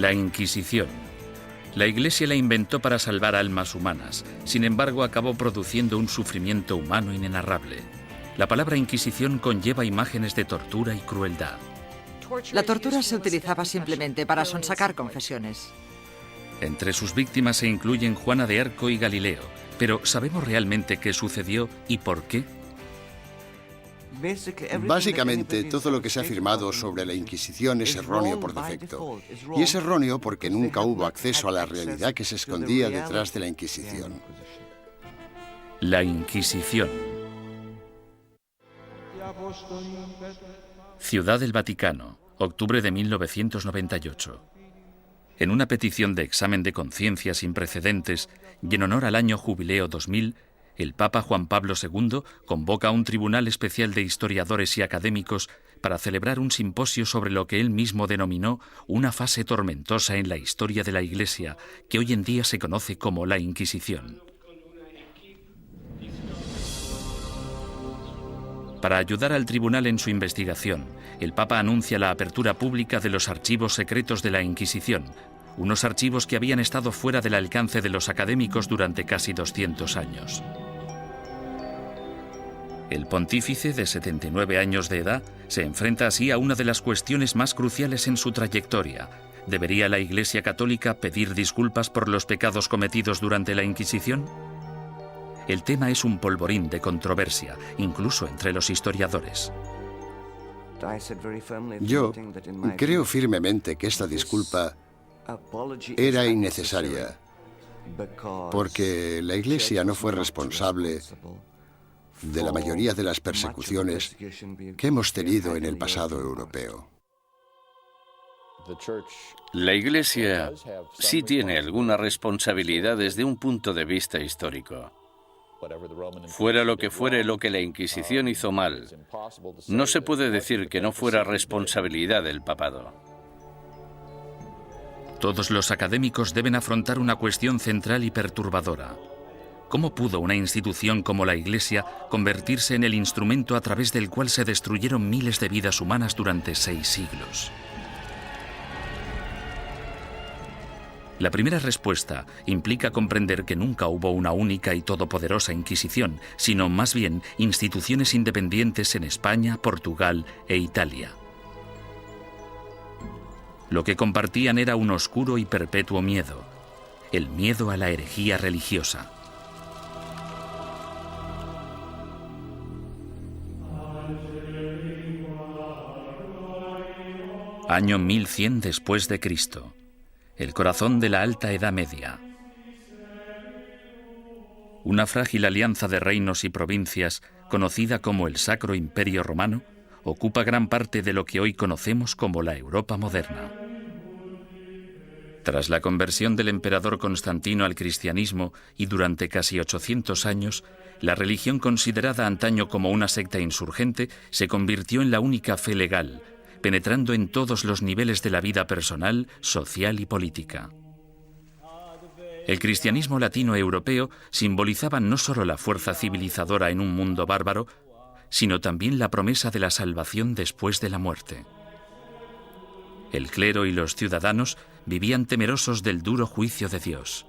La Inquisición. La Iglesia la inventó para salvar almas humanas, sin embargo acabó produciendo un sufrimiento humano inenarrable. La palabra Inquisición conlleva imágenes de tortura y crueldad. La tortura se utilizaba simplemente para sonsacar confesiones. Entre sus víctimas se incluyen Juana de Arco y Galileo, pero ¿sabemos realmente qué sucedió y por qué? Básicamente, todo lo que se ha afirmado sobre la Inquisición es erróneo por defecto. Y es erróneo porque nunca hubo acceso a la realidad que se escondía detrás de la Inquisición. La Inquisición. Ciudad del Vaticano, octubre de 1998. En una petición de examen de conciencia sin precedentes y en honor al año Jubileo 2000, el Papa Juan Pablo II convoca a un tribunal especial de historiadores y académicos para celebrar un simposio sobre lo que él mismo denominó una fase tormentosa en la historia de la Iglesia, que hoy en día se conoce como la Inquisición. Para ayudar al tribunal en su investigación, el Papa anuncia la apertura pública de los archivos secretos de la Inquisición, unos archivos que habían estado fuera del alcance de los académicos durante casi 200 años. El pontífice, de 79 años de edad, se enfrenta así a una de las cuestiones más cruciales en su trayectoria. ¿Debería la Iglesia Católica pedir disculpas por los pecados cometidos durante la Inquisición? El tema es un polvorín de controversia, incluso entre los historiadores. Yo creo firmemente que esta disculpa era innecesaria, porque la Iglesia no fue responsable de la mayoría de las persecuciones que hemos tenido en el pasado europeo. La Iglesia sí tiene alguna responsabilidad desde un punto de vista histórico. Fuera lo que fuere lo que la Inquisición hizo mal, no se puede decir que no fuera responsabilidad del papado. Todos los académicos deben afrontar una cuestión central y perturbadora. ¿Cómo pudo una institución como la Iglesia convertirse en el instrumento a través del cual se destruyeron miles de vidas humanas durante 6 siglos? La primera respuesta implica comprender que nunca hubo una única y todopoderosa Inquisición, sino más bien instituciones independientes en España, Portugal e Italia. Lo que compartían era un oscuro y perpetuo miedo, el miedo a la herejía religiosa. Año 1100 después de Cristo. El corazón de la Alta Edad Media. Una frágil alianza de reinos y provincias, conocida como el Sacro Imperio Romano, ocupa gran parte de lo que hoy conocemos como la Europa moderna. Tras la conversión del emperador Constantino al cristianismo y durante casi 800 años, la religión considerada antaño como una secta insurgente se convirtió en la única fe legal, penetrando en todos los niveles de la vida personal, social y política. El cristianismo latino-europeo simbolizaba no solo la fuerza civilizadora en un mundo bárbaro, sino también la promesa de la salvación después de la muerte. El clero y los ciudadanos vivían temerosos del duro juicio de Dios.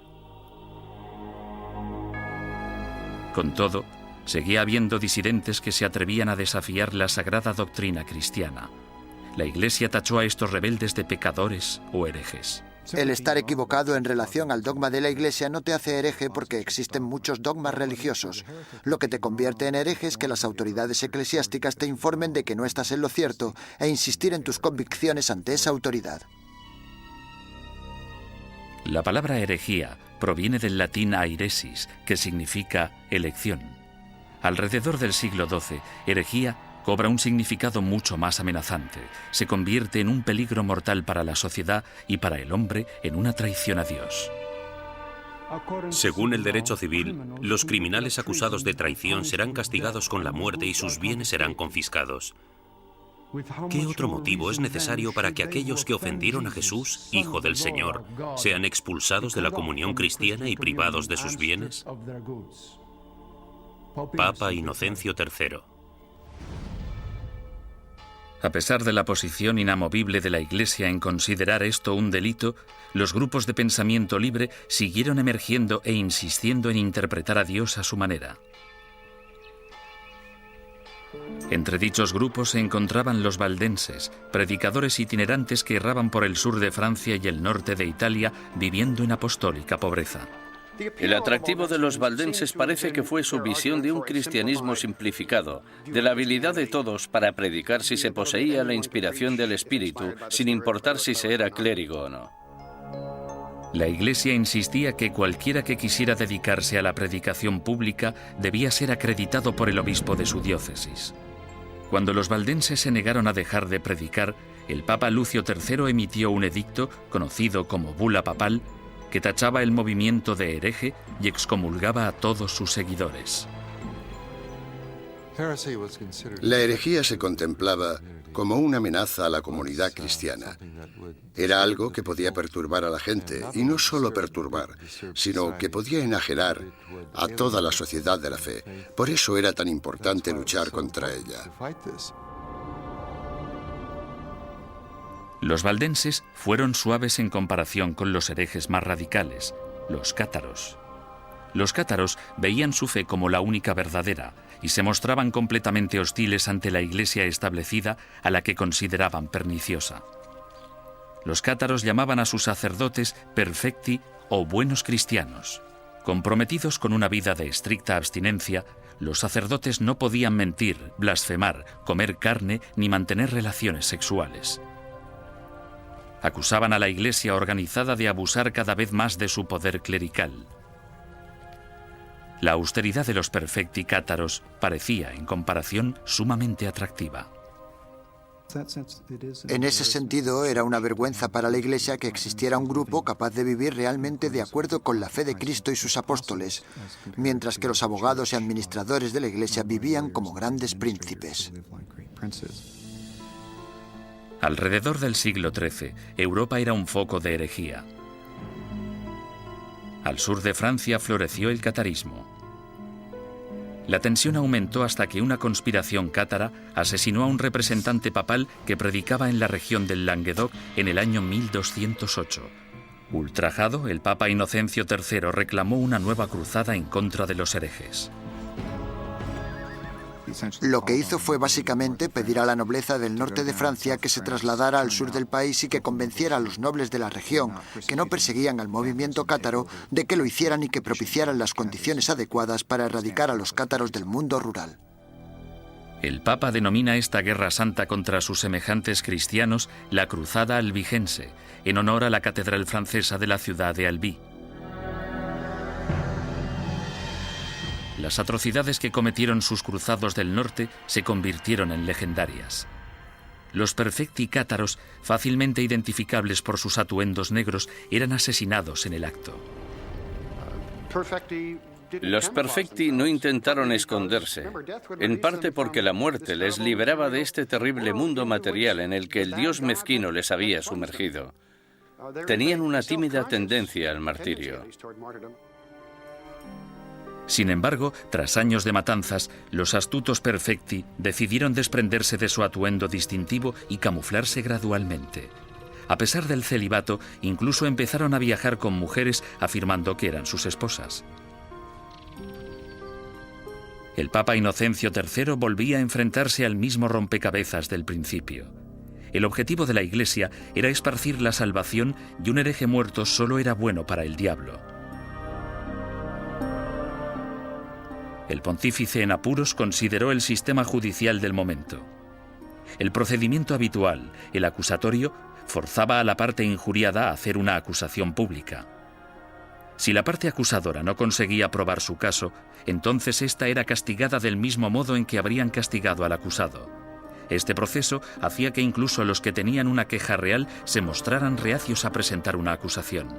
Con todo, seguía habiendo disidentes que se atrevían a desafiar la sagrada doctrina cristiana. La Iglesia tachó a estos rebeldes de pecadores o herejes. El estar equivocado en relación al dogma de la Iglesia no te hace hereje porque existen muchos dogmas religiosos. Lo que te convierte en hereje es que las autoridades eclesiásticas te informen de que no estás en lo cierto e insistir en tus convicciones ante esa autoridad. La palabra herejía proviene del latín airesis, que significa elección. Alrededor del siglo XII, herejía cobra un significado mucho más amenazante. Se convierte en un peligro mortal para la sociedad y para el hombre en una traición a Dios. Según el derecho civil, los criminales acusados de traición serán castigados con la muerte y sus bienes serán confiscados. ¿Qué otro motivo es necesario para que aquellos que ofendieron a Jesús, Hijo del Señor, sean expulsados de la comunión cristiana y privados de sus bienes? Papa Inocencio III. A pesar de la posición inamovible de la Iglesia en considerar esto un delito, los grupos de pensamiento libre siguieron emergiendo e insistiendo en interpretar a Dios a su manera. Entre dichos grupos se encontraban los valdenses, predicadores itinerantes que erraban por el sur de Francia y el norte de Italia viviendo en apostólica pobreza. El atractivo de los valdenses parece que fue su visión de un cristianismo simplificado, de la habilidad de todos para predicar si se poseía la inspiración del Espíritu, sin importar si se era clérigo o no. La Iglesia insistía que cualquiera que quisiera dedicarse a la predicación pública debía ser acreditado por el obispo de su diócesis. Cuando los valdenses se negaron a dejar de predicar, el Papa Lucio III emitió un edicto, conocido como Bula Papal, que tachaba el movimiento de hereje y excomulgaba a todos sus seguidores. La herejía se contemplaba como una amenaza a la comunidad cristiana. Era algo que podía perturbar a la gente, y no solo perturbar, sino que podía enajenar a toda la sociedad de la fe. Por eso era tan importante luchar contra ella. Los valdenses fueron suaves en comparación con los herejes más radicales, los cátaros. Los cátaros veían su fe como la única verdadera y se mostraban completamente hostiles ante la Iglesia establecida, a la que consideraban perniciosa. Los cátaros llamaban a sus sacerdotes perfecti o buenos cristianos. Comprometidos con una vida de estricta abstinencia, los sacerdotes no podían mentir, blasfemar, comer carne ni mantener relaciones sexuales. Acusaban a la Iglesia organizada de abusar cada vez más de su poder clerical. La austeridad de los perfecti cátaros parecía, en comparación, sumamente atractiva. En ese sentido, era una vergüenza para la Iglesia que existiera un grupo capaz de vivir realmente de acuerdo con la fe de Cristo y sus apóstoles, mientras que los abogados y administradores de la Iglesia vivían como grandes príncipes. Alrededor del siglo XIII, Europa era un foco de herejía. Al sur de Francia floreció el catarismo. La tensión aumentó hasta que una conspiración cátara asesinó a un representante papal que predicaba en la región del Languedoc en el año 1208. Ultrajado, el Papa Inocencio III reclamó una nueva cruzada en contra de los herejes. Lo que hizo fue básicamente pedir a la nobleza del norte de Francia que se trasladara al sur del país y que convenciera a los nobles de la región, que no perseguían al movimiento cátaro, de que lo hicieran y que propiciaran las condiciones adecuadas para erradicar a los cátaros del mundo rural. El Papa denomina esta guerra santa contra sus semejantes cristianos la Cruzada Albigense, en honor a la catedral francesa de la ciudad de Albi. Las atrocidades que cometieron sus cruzados del norte se convirtieron en legendarias. Los perfecti cátaros, fácilmente identificables por sus atuendos negros, eran asesinados en el acto. Los perfecti no intentaron esconderse, en parte porque la muerte les liberaba de este terrible mundo material en el que el Dios mezquino les había sumergido. Tenían una tímida tendencia al martirio. Sin embargo, tras años de matanzas, los astutos perfecti decidieron desprenderse de su atuendo distintivo y camuflarse gradualmente. A pesar del celibato, incluso empezaron a viajar con mujeres afirmando que eran sus esposas. El Papa Inocencio III volvía a enfrentarse al mismo rompecabezas del principio. El objetivo de la Iglesia era esparcir la salvación y un hereje muerto solo era bueno para el diablo. El pontífice en apuros consideró el sistema judicial del momento. El procedimiento habitual, el acusatorio, forzaba a la parte injuriada a hacer una acusación pública. Si la parte acusadora no conseguía probar su caso, entonces ésta era castigada del mismo modo en que habrían castigado al acusado. Este proceso hacía que incluso los que tenían una queja real se mostraran reacios a presentar una acusación.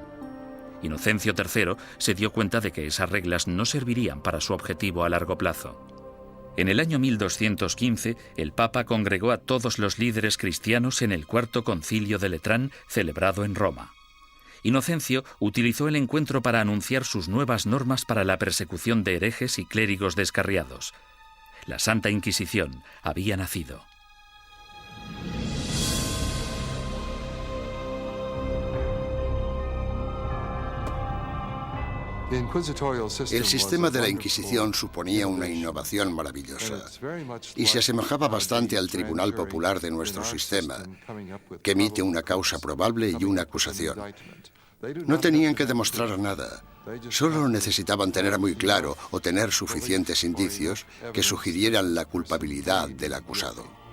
Inocencio III se dio cuenta de que esas reglas no servirían para su objetivo a largo plazo. En el año 1215, el Papa congregó a todos los líderes cristianos en el Cuarto Concilio de Letrán, celebrado en Roma. Inocencio utilizó el encuentro para anunciar sus nuevas normas para la persecución de herejes y clérigos descarriados. La Santa Inquisición había nacido. El sistema de la Inquisición suponía una innovación maravillosa y se asemejaba bastante al Tribunal Popular de nuestro sistema, que emite una causa probable y una acusación. No tenían que demostrar nada, solo necesitaban tener muy claro o tener suficientes indicios que sugirieran la culpabilidad del acusado.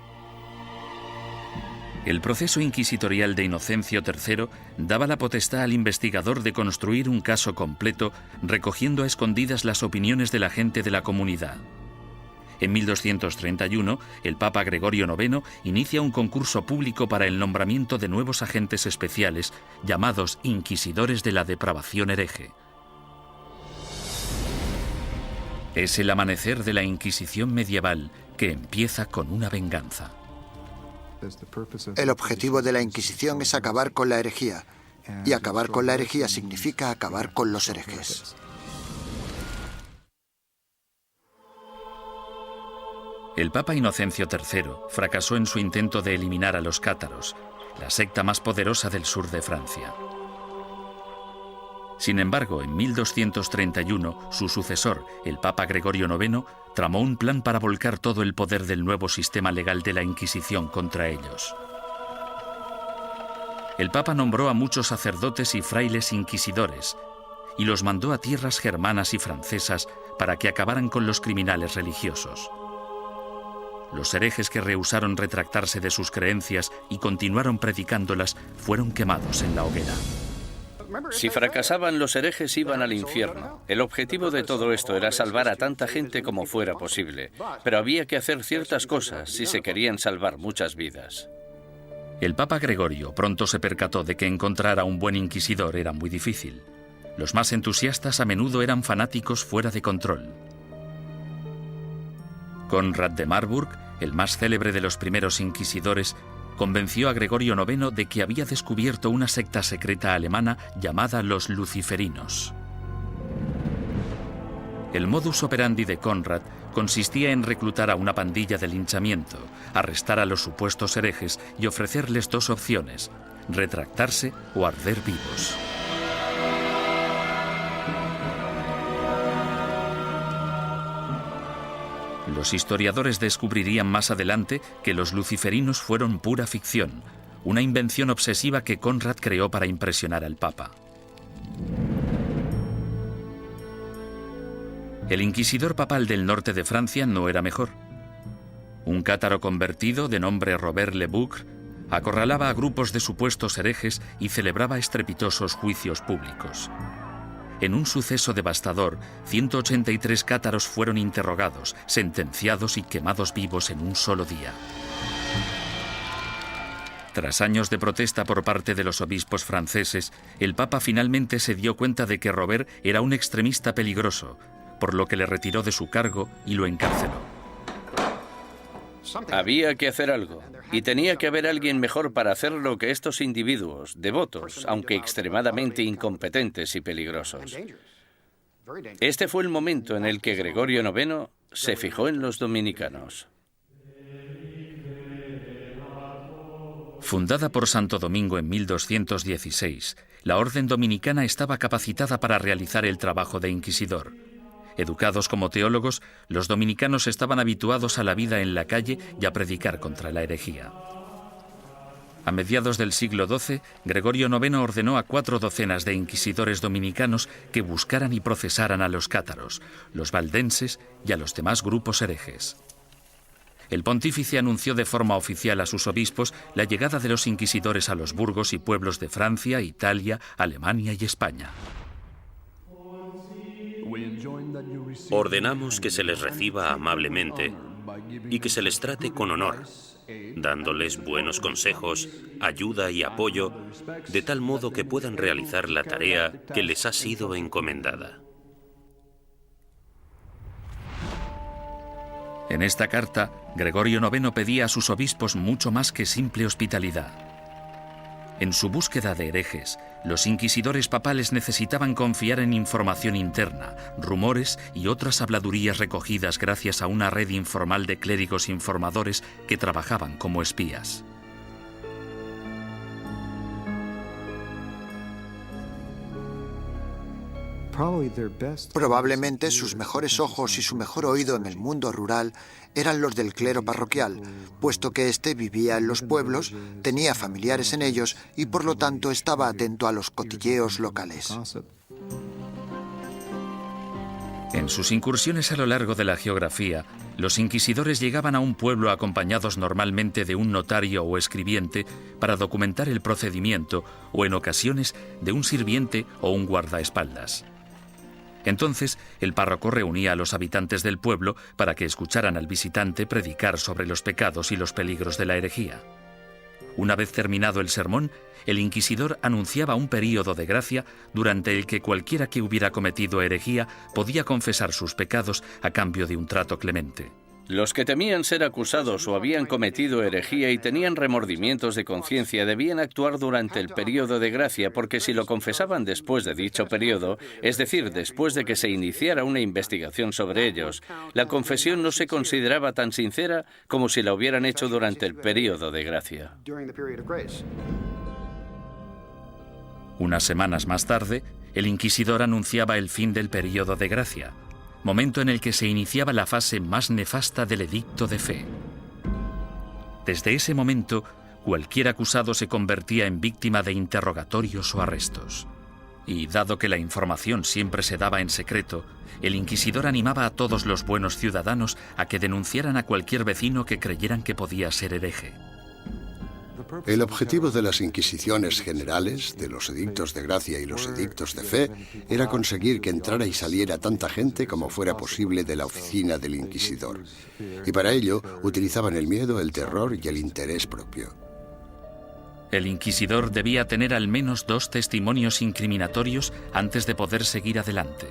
El proceso inquisitorial de Inocencio III daba la potestad al investigador de construir un caso completo, recogiendo a escondidas las opiniones de la gente de la comunidad. En 1231, el Papa Gregorio IX inicia un concurso público para el nombramiento de nuevos agentes especiales, llamados inquisidores de la depravación hereje. Es el amanecer de la Inquisición medieval, que empieza con una venganza. El objetivo de la Inquisición es acabar con la herejía, y acabar con la herejía significa acabar con los herejes. El Papa Inocencio III fracasó en su intento de eliminar a los cátaros, la secta más poderosa del sur de Francia. Sin embargo, en 1231, su sucesor, el Papa Gregorio IX, tramó un plan para volcar todo el poder del nuevo sistema legal de la Inquisición contra ellos. El Papa nombró a muchos sacerdotes y frailes inquisidores y los mandó a tierras germanas y francesas para que acabaran con los criminales religiosos. Los herejes que rehusaron retractarse de sus creencias y continuaron predicándolas fueron quemados en la hoguera. Si fracasaban, los herejes iban al infierno. El objetivo de todo esto era salvar a tanta gente como fuera posible, pero había que hacer ciertas cosas si se querían salvar muchas vidas. El Papa Gregorio pronto se percató de que encontrar a un buen inquisidor era muy difícil. Los más entusiastas a menudo eran fanáticos fuera de control. Conrad de Marburg, el más célebre de los primeros inquisidores, convenció a Gregorio IX de que había descubierto una secta secreta alemana llamada los luciferinos. El modus operandi de Conrad consistía en reclutar a una pandilla de linchamiento, arrestar a los supuestos herejes y ofrecerles dos opciones: retractarse o arder vivos. Los historiadores descubrirían más adelante que los luciferinos fueron pura ficción, una invención obsesiva que Conrad creó para impresionar al Papa. El inquisidor papal del norte de Francia no era mejor. Un cátaro convertido de nombre Robert Le Boucre acorralaba a grupos de supuestos herejes y celebraba estrepitosos juicios públicos. En un suceso devastador, 183 cátaros fueron interrogados, sentenciados y quemados vivos en un solo día. Tras años de protesta por parte de los obispos franceses, el Papa finalmente se dio cuenta de que Robert era un extremista peligroso, por lo que le retiró de su cargo y lo encarceló. Había que hacer algo, y tenía que haber alguien mejor para hacerlo que estos individuos, devotos, aunque extremadamente incompetentes y peligrosos. Este fue el momento en el que Gregorio IX se fijó en los dominicanos. Fundada por Santo Domingo en 1216, la Orden Dominicana estaba capacitada para realizar el trabajo de inquisidor. Educados como teólogos, los dominicanos estaban habituados a la vida en la calle y a predicar contra la herejía. A mediados del siglo XII, Gregorio IX ordenó a 4 docenas de inquisidores dominicanos que buscaran y procesaran a los cátaros, los valdenses y a los demás grupos herejes. El pontífice anunció de forma oficial a sus obispos la llegada de los inquisidores a los burgos y pueblos de Francia, Italia, Alemania y España. Ordenamos que se les reciba amablemente y que se les trate con honor, dándoles buenos consejos, ayuda y apoyo, de tal modo que puedan realizar la tarea que les ha sido encomendada. En esta carta, Gregorio IX pedía a sus obispos mucho más que simple hospitalidad. En su búsqueda de herejes, los inquisidores papales necesitaban confiar en información interna, rumores y otras habladurías recogidas gracias a una red informal de clérigos informadores que trabajaban como espías. Probablemente sus mejores ojos y su mejor oído en el mundo rural eran los del clero parroquial, puesto que éste vivía en los pueblos, tenía familiares en ellos y por lo tanto estaba atento a los cotilleos locales. En sus incursiones a lo largo de la geografía, los inquisidores llegaban a un pueblo acompañados normalmente de un notario o escribiente para documentar el procedimiento o en ocasiones de un sirviente o un guardaespaldas. Entonces, el párroco reunía a los habitantes del pueblo para que escucharan al visitante predicar sobre los pecados y los peligros de la herejía. Una vez terminado el sermón, el inquisidor anunciaba un período de gracia durante el que cualquiera que hubiera cometido herejía podía confesar sus pecados a cambio de un trato clemente. Los que temían ser acusados o habían cometido herejía y tenían remordimientos de conciencia debían actuar durante el período de gracia, porque si lo confesaban después de dicho período, es decir, después de que se iniciara una investigación sobre ellos, la confesión no se consideraba tan sincera como si la hubieran hecho durante el período de gracia. Unas semanas más tarde, el inquisidor anunciaba el fin del período de gracia, momento en el que se iniciaba la fase más nefasta del edicto de fe. Desde ese momento, cualquier acusado se convertía en víctima de interrogatorios o arrestos. Y dado que la información siempre se daba en secreto, el inquisidor animaba a todos los buenos ciudadanos a que denunciaran a cualquier vecino que creyeran que podía ser hereje. El objetivo de las inquisiciones generales, de los edictos de gracia y los edictos de fe, era conseguir que entrara y saliera tanta gente como fuera posible de la oficina del inquisidor. Y para ello utilizaban el miedo, el terror y el interés propio. El inquisidor debía tener al menos 2 testimonios incriminatorios antes de poder seguir adelante.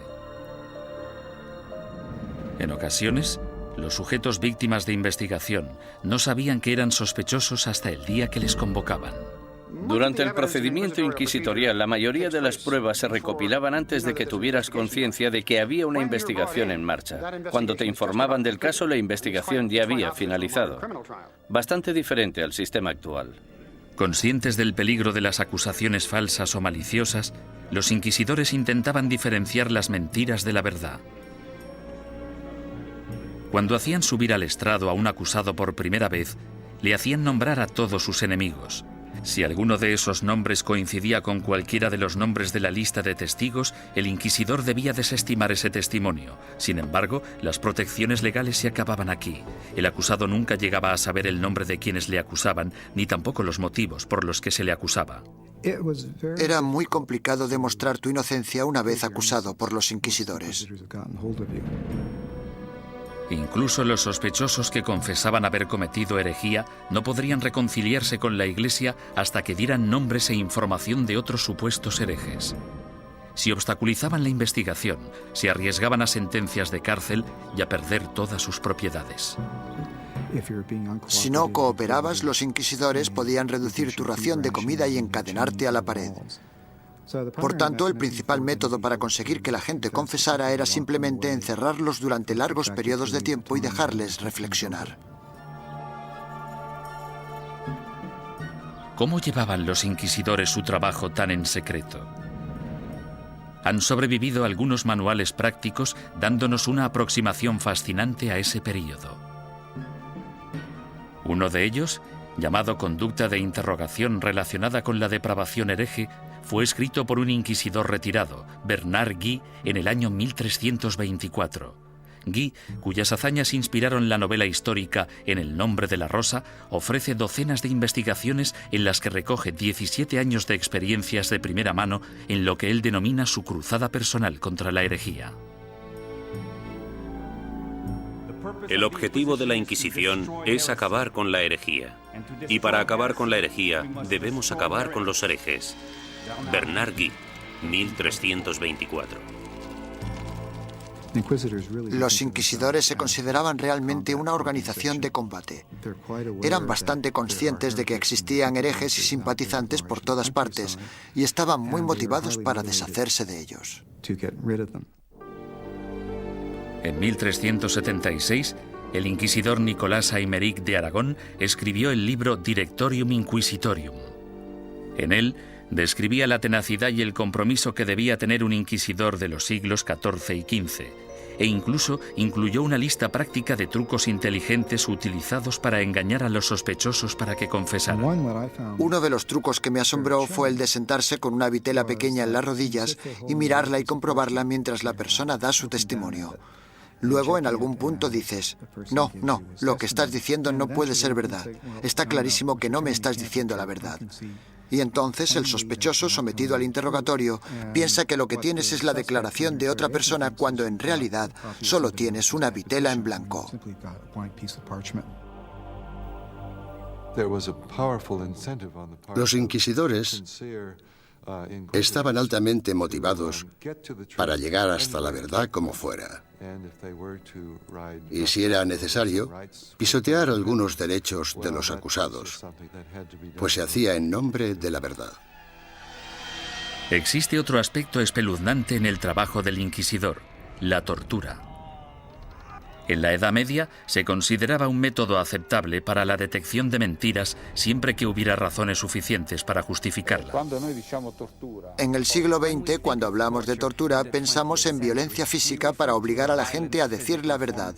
En ocasiones, los sujetos víctimas de investigación no sabían que eran sospechosos hasta el día que les convocaban. Durante el procedimiento inquisitorial, la mayoría de las pruebas se recopilaban antes de que tuvieras conciencia de que había una investigación en marcha. Cuando te informaban del caso, la investigación ya había finalizado. Bastante diferente al sistema actual. Conscientes del peligro de las acusaciones falsas o maliciosas, los inquisidores intentaban diferenciar las mentiras de la verdad. Cuando hacían subir al estrado a un acusado por primera vez, le hacían nombrar a todos sus enemigos. Si alguno de esos nombres coincidía con cualquiera de los nombres de la lista de testigos, el inquisidor debía desestimar ese testimonio. Sin embargo, las protecciones legales se acababan aquí. El acusado nunca llegaba a saber el nombre de quienes le acusaban, ni tampoco los motivos por los que se le acusaba. Era muy complicado demostrar tu inocencia una vez acusado por los inquisidores. Incluso los sospechosos que confesaban haber cometido herejía no podrían reconciliarse con la Iglesia hasta que dieran nombres e información de otros supuestos herejes. Si obstaculizaban la investigación, se arriesgaban a sentencias de cárcel y a perder todas sus propiedades. Si no cooperabas, los inquisidores podían reducir tu ración de comida y encadenarte a la pared. Por tanto, el principal método para conseguir que la gente confesara era simplemente encerrarlos durante largos periodos de tiempo y dejarles reflexionar. ¿Cómo llevaban los inquisidores su trabajo tan en secreto? Han sobrevivido algunos manuales prácticos dándonos una aproximación fascinante a ese período. Uno de ellos, llamado Conducta de interrogación relacionada con la depravación hereje, fue escrito por un inquisidor retirado, Bernard Guy, en el año 1324. Guy, cuyas hazañas inspiraron la novela histórica En el nombre de la rosa, ofrece docenas de investigaciones en las que recoge 17 años de experiencias de primera mano en lo que él denomina su cruzada personal contra la herejía. El objetivo de la Inquisición es acabar con la herejía. Y para acabar con la herejía, debemos acabar con los herejes. Bernard Guy, 1324. Los inquisidores se consideraban realmente una organización de combate. Eran bastante conscientes de que existían herejes y simpatizantes por todas partes y estaban muy motivados para deshacerse de ellos. En 1376, el inquisidor Nicolás Aymeric de Aragón escribió el libro Directorium Inquisitorium. En él, Describía la tenacidad y el compromiso que debía tener un inquisidor de los siglos XIV y XV, e incluso incluyó una lista práctica de trucos inteligentes utilizados para engañar a los sospechosos para que confesaran. Uno de los trucos que me asombró fue el de sentarse con una vitela pequeña en las rodillas y mirarla y comprobarla mientras la persona da su testimonio. Luego, en algún punto dices, no, lo que estás diciendo no puede ser verdad. Está clarísimo que no me estás diciendo la verdad. Y entonces el sospechoso, sometido al interrogatorio, piensa que lo que tienes es la declaración de otra persona cuando en realidad solo tienes una vitela en blanco. Los inquisidores estaban altamente motivados para llegar hasta la verdad como fuera. Y si era necesario, pisotear algunos derechos de los acusados, pues se hacía en nombre de la verdad. Existe otro aspecto espeluznante en el trabajo del inquisidor: la tortura. En la Edad Media se consideraba un método aceptable para la detección de mentiras siempre que hubiera razones suficientes para justificarla. En el siglo XX, cuando hablamos de tortura, pensamos en violencia física para obligar a la gente a decir la verdad.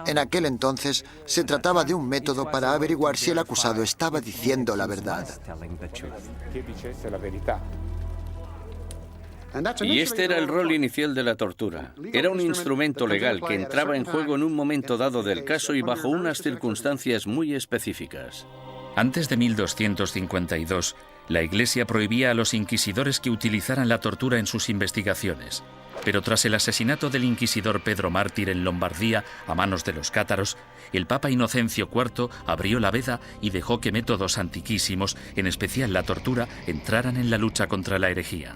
En aquel entonces, se trataba de un método para averiguar si el acusado estaba diciendo la verdad. Y este era el rol inicial de la tortura. Era un instrumento legal que entraba en juego en un momento dado del caso y bajo unas circunstancias muy específicas. Antes de 1252, la Iglesia prohibía a los inquisidores que utilizaran la tortura en sus investigaciones. Pero tras el asesinato del inquisidor Pedro Mártir en Lombardía a manos de los cátaros, el Papa Inocencio IV abrió la veda y dejó que métodos antiquísimos, en especial la tortura, entraran en la lucha contra la herejía.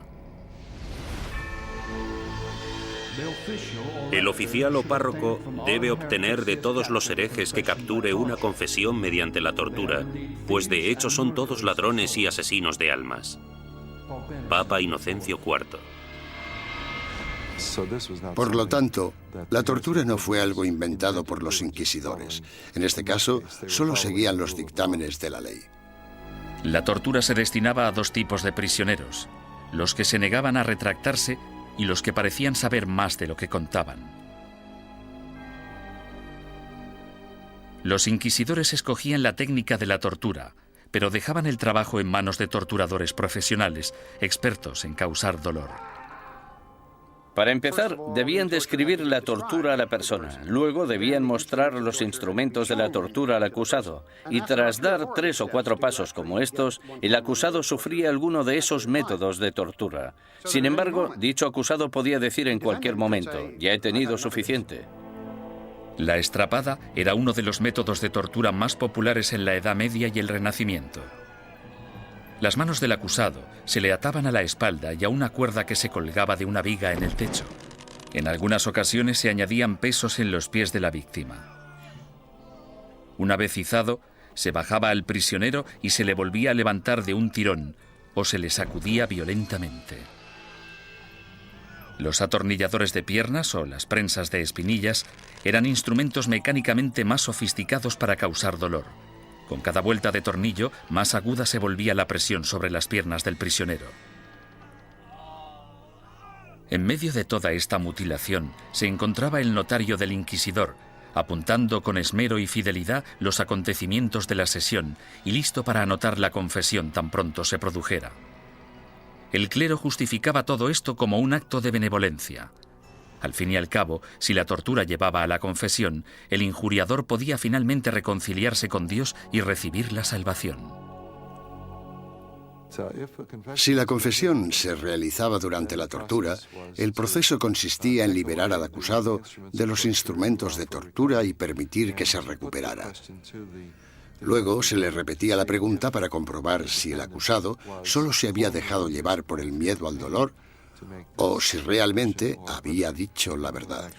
El oficial o párroco debe obtener de todos los herejes que capture una confesión mediante la tortura, pues de hecho son todos ladrones y asesinos de almas. Papa Inocencio IV. Por lo tanto, la tortura no fue algo inventado por los inquisidores. En este caso, solo seguían los dictámenes de la ley. La tortura se destinaba a dos tipos de prisioneros: los que se negaban a retractarse y los que parecían saber más de lo que contaban. Los inquisidores escogían la técnica de la tortura, pero dejaban el trabajo en manos de torturadores profesionales, expertos en causar dolor. Para empezar, debían describir la tortura a la persona. Luego debían mostrar los instrumentos de la tortura al acusado. Y tras dar 3 o 4 pasos como estos, el acusado sufría alguno de esos métodos de tortura. Sin embargo, dicho acusado podía decir en cualquier momento: ya he tenido suficiente. La estrapada era uno de los métodos de tortura más populares en la Edad Media y el Renacimiento. Las manos del acusado se le ataban a la espalda y a una cuerda que se colgaba de una viga en el techo. En algunas ocasiones se añadían pesos en los pies de la víctima. Una vez izado, se bajaba al prisionero y se le volvía a levantar de un tirón o se le sacudía violentamente. Los atornilladores de piernas o las prensas de espinillas eran instrumentos mecánicamente más sofisticados para causar dolor. Con cada vuelta de tornillo, más aguda se volvía la presión sobre las piernas del prisionero. En medio de toda esta mutilación se encontraba el notario del inquisidor, apuntando con esmero y fidelidad los acontecimientos de la sesión y listo para anotar la confesión tan pronto se produjera. El clero justificaba todo esto como un acto de benevolencia. Al fin y al cabo, si la tortura llevaba a la confesión, el injuriador podía finalmente reconciliarse con Dios y recibir la salvación. Si la confesión se realizaba durante la tortura, el proceso consistía en liberar al acusado de los instrumentos de tortura y permitir que se recuperara. Luego se le repetía la pregunta para comprobar si el acusado solo se había dejado llevar por el miedo al dolor o si realmente había dicho la verdad.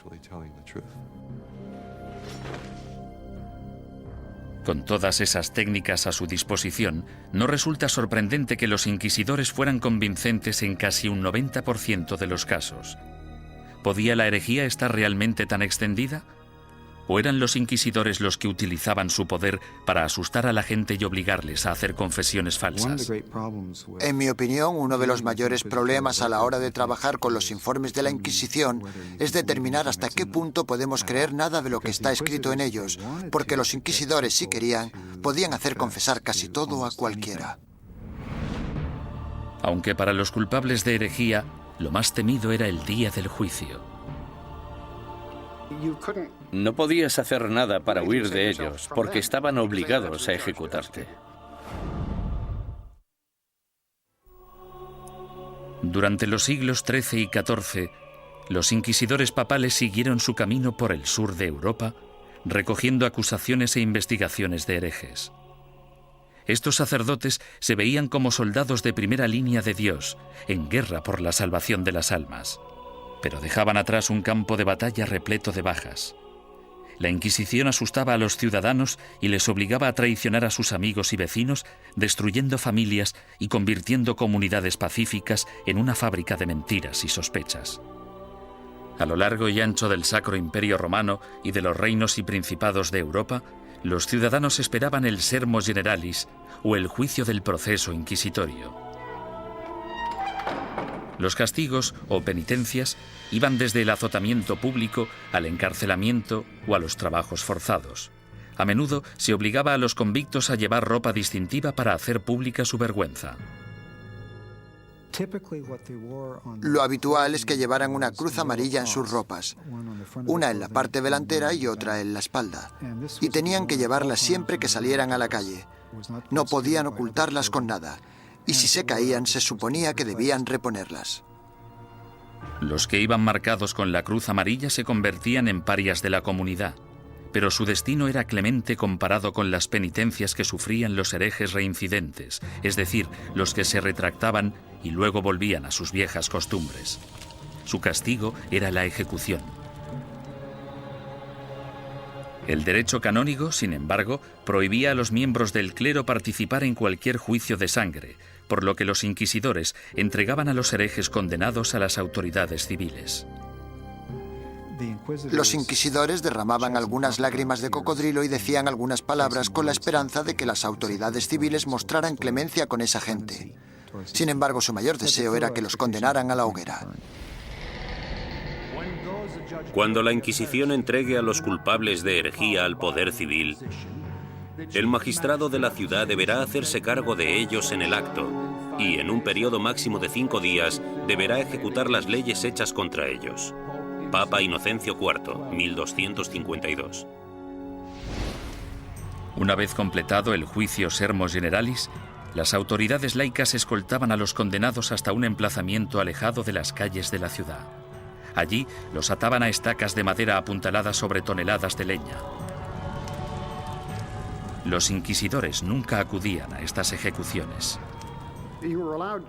Con todas esas técnicas a su disposición, no resulta sorprendente que los inquisidores fueran convincentes en casi un 90% de los casos. ¿Podía la herejía estar realmente tan extendida? ¿O eran los inquisidores los que utilizaban su poder para asustar a la gente y obligarles a hacer confesiones falsas? En mi opinión, uno de los mayores problemas a la hora de trabajar con los informes de la Inquisición es determinar hasta qué punto podemos creer nada de lo que está escrito en ellos, porque los inquisidores, si querían, podían hacer confesar casi todo a cualquiera. Aunque para los culpables de herejía, lo más temido era el día del juicio. No podías hacer nada para huir de ellos, porque estaban obligados a ejecutarte. Durante los siglos XIII y XIV, los inquisidores papales siguieron su camino por el sur de Europa, recogiendo acusaciones e investigaciones de herejes. Estos sacerdotes se veían como soldados de primera línea de Dios, en guerra por la salvación de las almas, pero dejaban atrás un campo de batalla repleto de bajas. La Inquisición asustaba a los ciudadanos y les obligaba a traicionar a sus amigos y vecinos, destruyendo familias y convirtiendo comunidades pacíficas en una fábrica de mentiras y sospechas. A lo largo y ancho del Sacro Imperio Romano y de los reinos y principados de Europa, los ciudadanos esperaban el sermo generalis o el juicio del proceso inquisitorio. Los castigos o penitencias iban desde el azotamiento público al encarcelamiento o a los trabajos forzados. A menudo se obligaba a los convictos a llevar ropa distintiva para hacer pública su vergüenza. Lo habitual es que llevaran una cruz amarilla en sus ropas, una en la parte delantera y otra en la espalda, y tenían que llevarlas siempre que salieran a la calle. No podían ocultarlas con nada, y si se caían se suponía que debían reponerlas. Los que iban marcados con la cruz amarilla se convertían en parias de la comunidad, pero su destino era clemente comparado con las penitencias que sufrían los herejes reincidentes, es decir, los que se retractaban y luego volvían a sus viejas costumbres. Su castigo era la ejecución. El derecho canónico, sin embargo, prohibía a los miembros del clero participar en cualquier juicio de sangre, por lo que los inquisidores entregaban a los herejes condenados a las autoridades civiles. Los inquisidores derramaban algunas lágrimas de cocodrilo y decían algunas palabras con la esperanza de que las autoridades civiles mostraran clemencia con esa gente. Sin embargo, su mayor deseo era que los condenaran a la hoguera. Cuando la Inquisición entregue a los culpables de herejía al poder civil, el magistrado de la ciudad deberá hacerse cargo de ellos en el acto y, en un periodo máximo de 5 días, deberá ejecutar las leyes hechas contra ellos. Papa Inocencio IV, 1252. Una vez completado el juicio Sermo Generalis, las autoridades laicas escoltaban a los condenados hasta un emplazamiento alejado de las calles de la ciudad. Allí los ataban a estacas de madera apuntaladas sobre toneladas de leña. Los inquisidores nunca acudían a estas ejecuciones.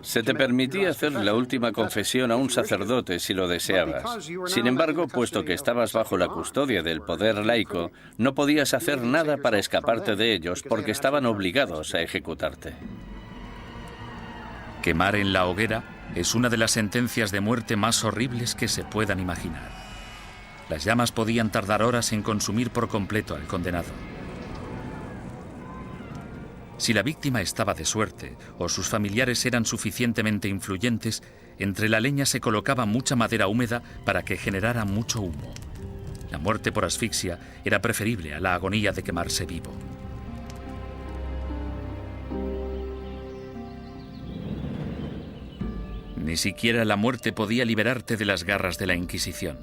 Se te permitía hacer la última confesión a un sacerdote si lo deseabas. Sin embargo, puesto que estabas bajo la custodia del poder laico, no podías hacer nada para escaparte de ellos porque estaban obligados a ejecutarte. Quemar en la hoguera es una de las sentencias de muerte más horribles que se puedan imaginar. Las llamas podían tardar horas en consumir por completo al condenado. Si la víctima estaba de suerte o sus familiares eran suficientemente influyentes, entre la leña se colocaba mucha madera húmeda para que generara mucho humo. La muerte por asfixia era preferible a la agonía de quemarse vivo. Ni siquiera la muerte podía liberarte de las garras de la Inquisición.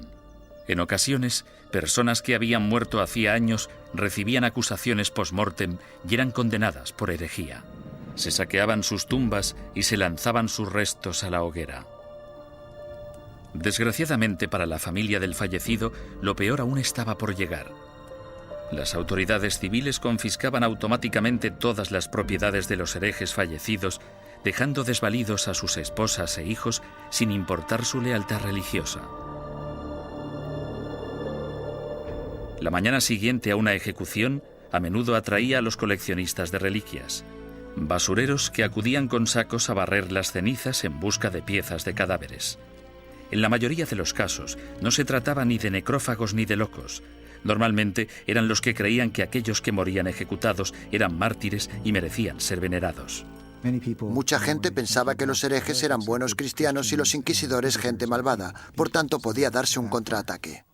En ocasiones, personas que habían muerto hacía años recibían acusaciones post-mortem y eran condenadas por herejía. Se saqueaban sus tumbas y se lanzaban sus restos a la hoguera. Desgraciadamente para la familia del fallecido, lo peor aún estaba por llegar. Las autoridades civiles confiscaban automáticamente todas las propiedades de los herejes fallecidos, dejando desvalidos a sus esposas e hijos sin importar su lealtad religiosa. La mañana siguiente a una ejecución a menudo atraía a los coleccionistas de reliquias, basureros que acudían con sacos a barrer las cenizas en busca de piezas de cadáveres. En la mayoría de los casos no se trataba ni de necrófagos ni de locos, Normalmente eran los que creían que aquellos que morían ejecutados eran mártires y merecían ser venerados. Mucha gente pensaba que los herejes eran buenos cristianos y los inquisidores gente malvada, por tanto podía darse un contraataque.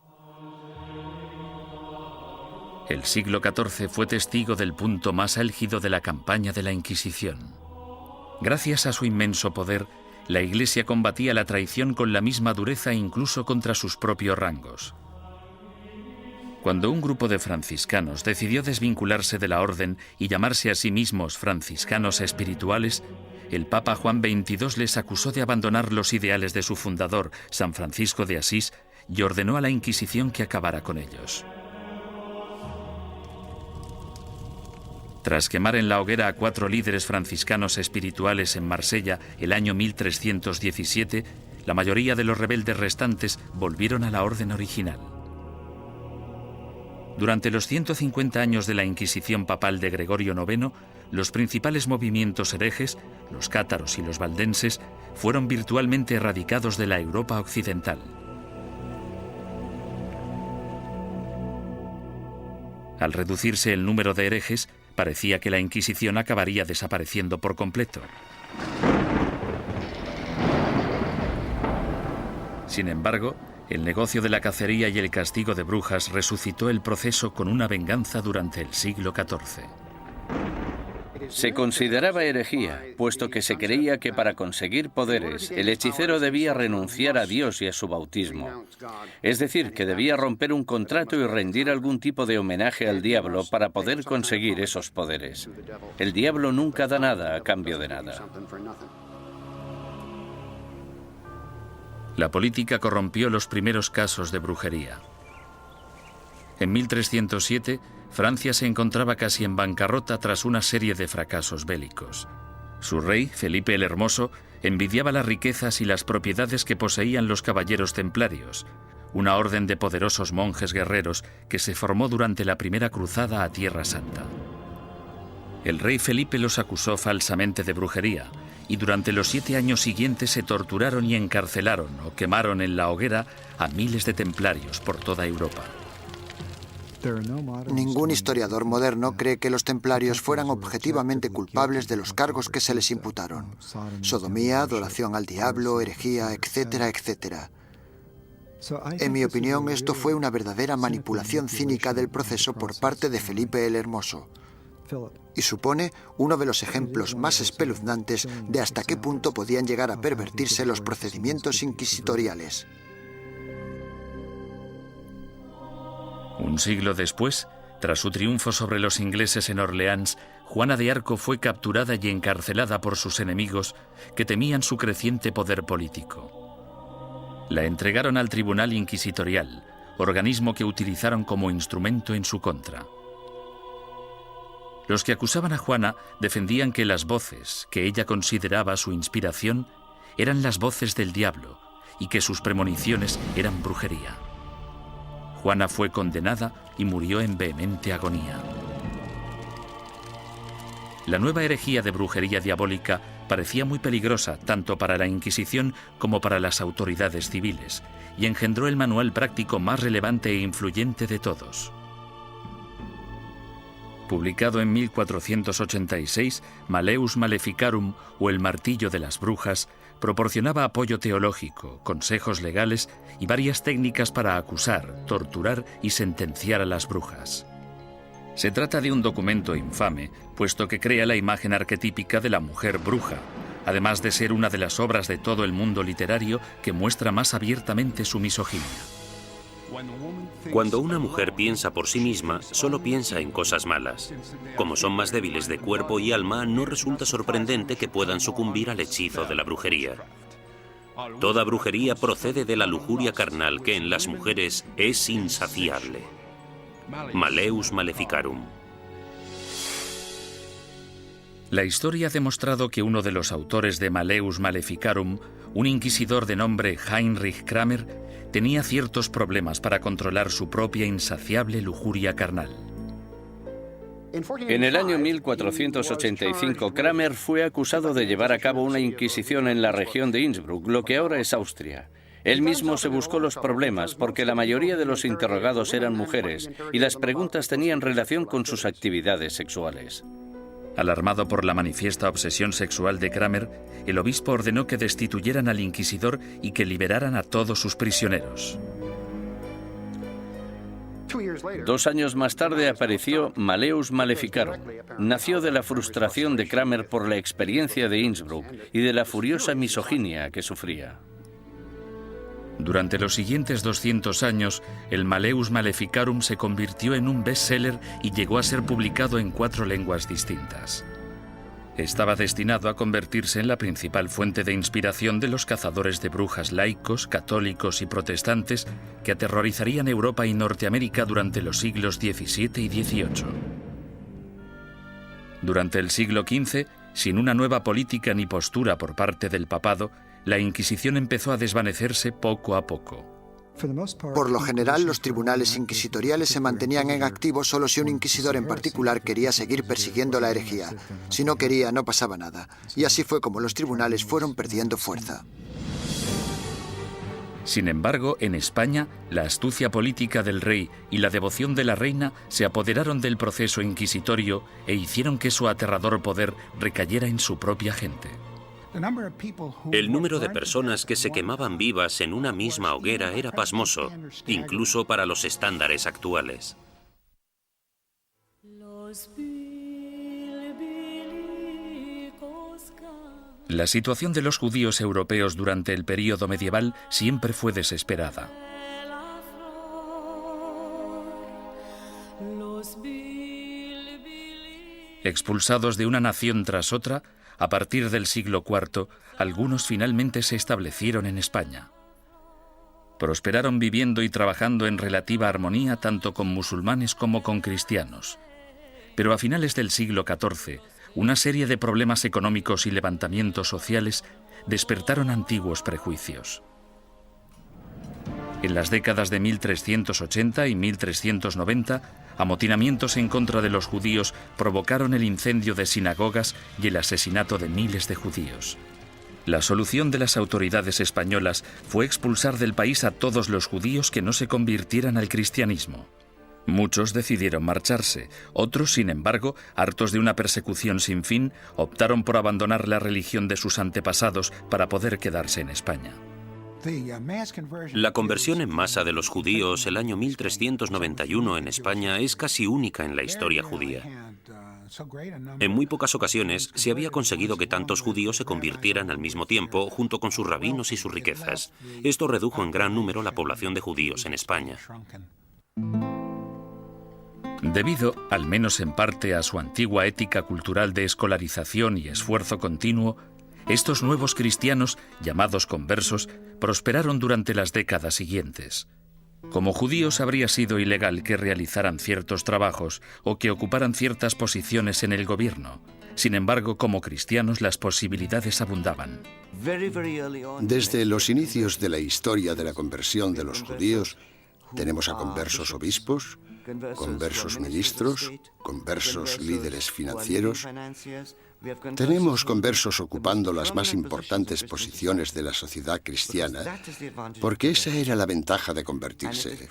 El siglo XIV fue testigo del punto más álgido de la campaña de la Inquisición. Gracias a su inmenso poder, la Iglesia combatía la traición con la misma dureza incluso contra sus propios rangos. Cuando un grupo de franciscanos decidió desvincularse de la orden y llamarse a sí mismos franciscanos espirituales, el Papa Juan XXII les acusó de abandonar los ideales de su fundador, San Francisco de Asís, y ordenó a la Inquisición que acabara con ellos. Tras quemar en la hoguera a 4 líderes franciscanos espirituales en Marsella el año 1317, la mayoría de los rebeldes restantes volvieron a la orden original. Durante los 150 años de la Inquisición papal de Gregorio IX, los principales movimientos herejes, los cátaros y los valdenses, fueron virtualmente erradicados de la Europa occidental. Al reducirse el número de herejes, parecía que la Inquisición acabaría desapareciendo por completo. Sin embargo, el negocio de la cacería y el castigo de brujas resucitó el proceso con una venganza durante el siglo XIV. Se consideraba herejía, puesto que se creía que para conseguir poderes, el hechicero debía renunciar a Dios y a su bautismo. Es decir, que debía romper un contrato y rendir algún tipo de homenaje al diablo para poder conseguir esos poderes. El diablo nunca da nada a cambio de nada. La política corrompió los primeros casos de brujería. En 1307, Francia se encontraba casi en bancarrota tras una serie de fracasos bélicos. Su rey, Felipe el Hermoso, envidiaba las riquezas y las propiedades que poseían los caballeros templarios, una orden de poderosos monjes guerreros que se formó durante la primera cruzada a Tierra Santa. El rey Felipe los acusó falsamente de brujería, y durante los 7 años siguientes se torturaron y encarcelaron o quemaron en la hoguera a miles de templarios por toda Europa. Ningún historiador moderno cree que los templarios fueran objetivamente culpables de los cargos que se les imputaron: sodomía, adoración al diablo, herejía, etcétera, etcétera. En mi opinión, esto fue una verdadera manipulación cínica del proceso por parte de Felipe el Hermoso, y supone uno de los ejemplos más espeluznantes de hasta qué punto podían llegar a pervertirse los procedimientos inquisitoriales. Un siglo después, tras su triunfo sobre los ingleses en Orleans, Juana de Arco fue capturada y encarcelada por sus enemigos, que temían su creciente poder político. La entregaron al Tribunal Inquisitorial, organismo que utilizaron como instrumento en su contra. Los que acusaban a Juana defendían que las voces que ella consideraba su inspiración eran las voces del diablo y que sus premoniciones eran brujería. Juana fue condenada y murió en vehemente agonía. La nueva herejía de brujería diabólica parecía muy peligrosa tanto para la Inquisición como para las autoridades civiles y engendró el manual práctico más relevante e influyente de todos. Publicado en 1486, Malleus Maleficarum, o El martillo de las brujas, proporcionaba apoyo teológico, consejos legales y varias técnicas para acusar, torturar y sentenciar a las brujas. Se trata de un documento infame, puesto que crea la imagen arquetípica de la mujer bruja, además de ser una de las obras de todo el mundo literario que muestra más abiertamente su misoginia. Cuando una mujer piensa por sí misma, solo piensa en cosas malas. Como son más débiles de cuerpo y alma, no resulta sorprendente que puedan sucumbir al hechizo de la brujería. Toda brujería procede de la lujuria carnal que en las mujeres es insaciable. Malleus Maleficarum. La historia ha demostrado que uno de los autores de Malleus Maleficarum, un inquisidor de nombre Heinrich Kramer, tenía ciertos problemas para controlar su propia insaciable lujuria carnal. En el año 1485, Kramer fue acusado de llevar a cabo una inquisición en la región de Innsbruck, lo que ahora es Austria. Él mismo se buscó los problemas porque la mayoría de los interrogados eran mujeres y las preguntas tenían relación con sus actividades sexuales. Alarmado por la manifiesta obsesión sexual de Kramer, el obispo ordenó que destituyeran al inquisidor y que liberaran a todos sus prisioneros. 2 años más tarde apareció Malleus Maleficarum. Nació de la frustración de Kramer por la experiencia de Innsbruck y de la furiosa misoginia que sufría. Durante los siguientes 200 años, el Malleus Maleficarum se convirtió en un bestseller y llegó a ser publicado en 4 lenguas distintas. Estaba destinado a convertirse en la principal fuente de inspiración de los cazadores de brujas laicos, católicos y protestantes que aterrorizarían Europa y Norteamérica durante los siglos XVII y XVIII. Durante el siglo XV, sin una nueva política ni postura por parte del papado, la Inquisición empezó a desvanecerse poco a poco. Por lo general, los tribunales inquisitoriales se mantenían en activo solo si un inquisidor en particular quería seguir persiguiendo la herejía. Si no quería, no pasaba nada. Y así fue como los tribunales fueron perdiendo fuerza. Sin embargo, en España, la astucia política del rey y la devoción de la reina se apoderaron del proceso inquisitorio e hicieron que su aterrador poder recayera en su propia gente. El número de personas que se quemaban vivas en una misma hoguera era pasmoso, incluso para los estándares actuales. La situación de los judíos europeos durante el período medieval siempre fue desesperada. Expulsados de una nación tras otra, a partir del siglo IV, algunos finalmente se establecieron en España. Prosperaron viviendo y trabajando en relativa armonía tanto con musulmanes como con cristianos. Pero a finales del siglo XIV, una serie de problemas económicos y levantamientos sociales despertaron antiguos prejuicios. En las décadas de 1380 y 1390, amotinamientos en contra de los judíos provocaron el incendio de sinagogas y el asesinato de miles de judíos. La solución de las autoridades españolas fue expulsar del país a todos los judíos que no se convirtieran al cristianismo. Muchos decidieron marcharse, otros, sin embargo, hartos de una persecución sin fin, optaron por abandonar la religión de sus antepasados para poder quedarse en España. La conversión en masa de los judíos el año 1391 en España es casi única en la historia judía. En muy pocas ocasiones se había conseguido que tantos judíos se convirtieran al mismo tiempo junto con sus rabinos y sus riquezas. Esto redujo en gran número la población de judíos en España. Debido, al menos en parte, a su antigua ética cultural de escolarización y esfuerzo continuo, estos nuevos cristianos, llamados conversos, prosperaron durante las décadas siguientes. Como judíos habría sido ilegal que realizaran ciertos trabajos o que ocuparan ciertas posiciones en el gobierno. Sin embargo, como cristianos las posibilidades abundaban. Desde los inicios de la historia de la conversión de los judíos, tenemos a conversos obispos, conversos ministros, conversos líderes financieros. Tenemos conversos ocupando las más importantes posiciones de la sociedad cristiana, porque esa era la ventaja de convertirse.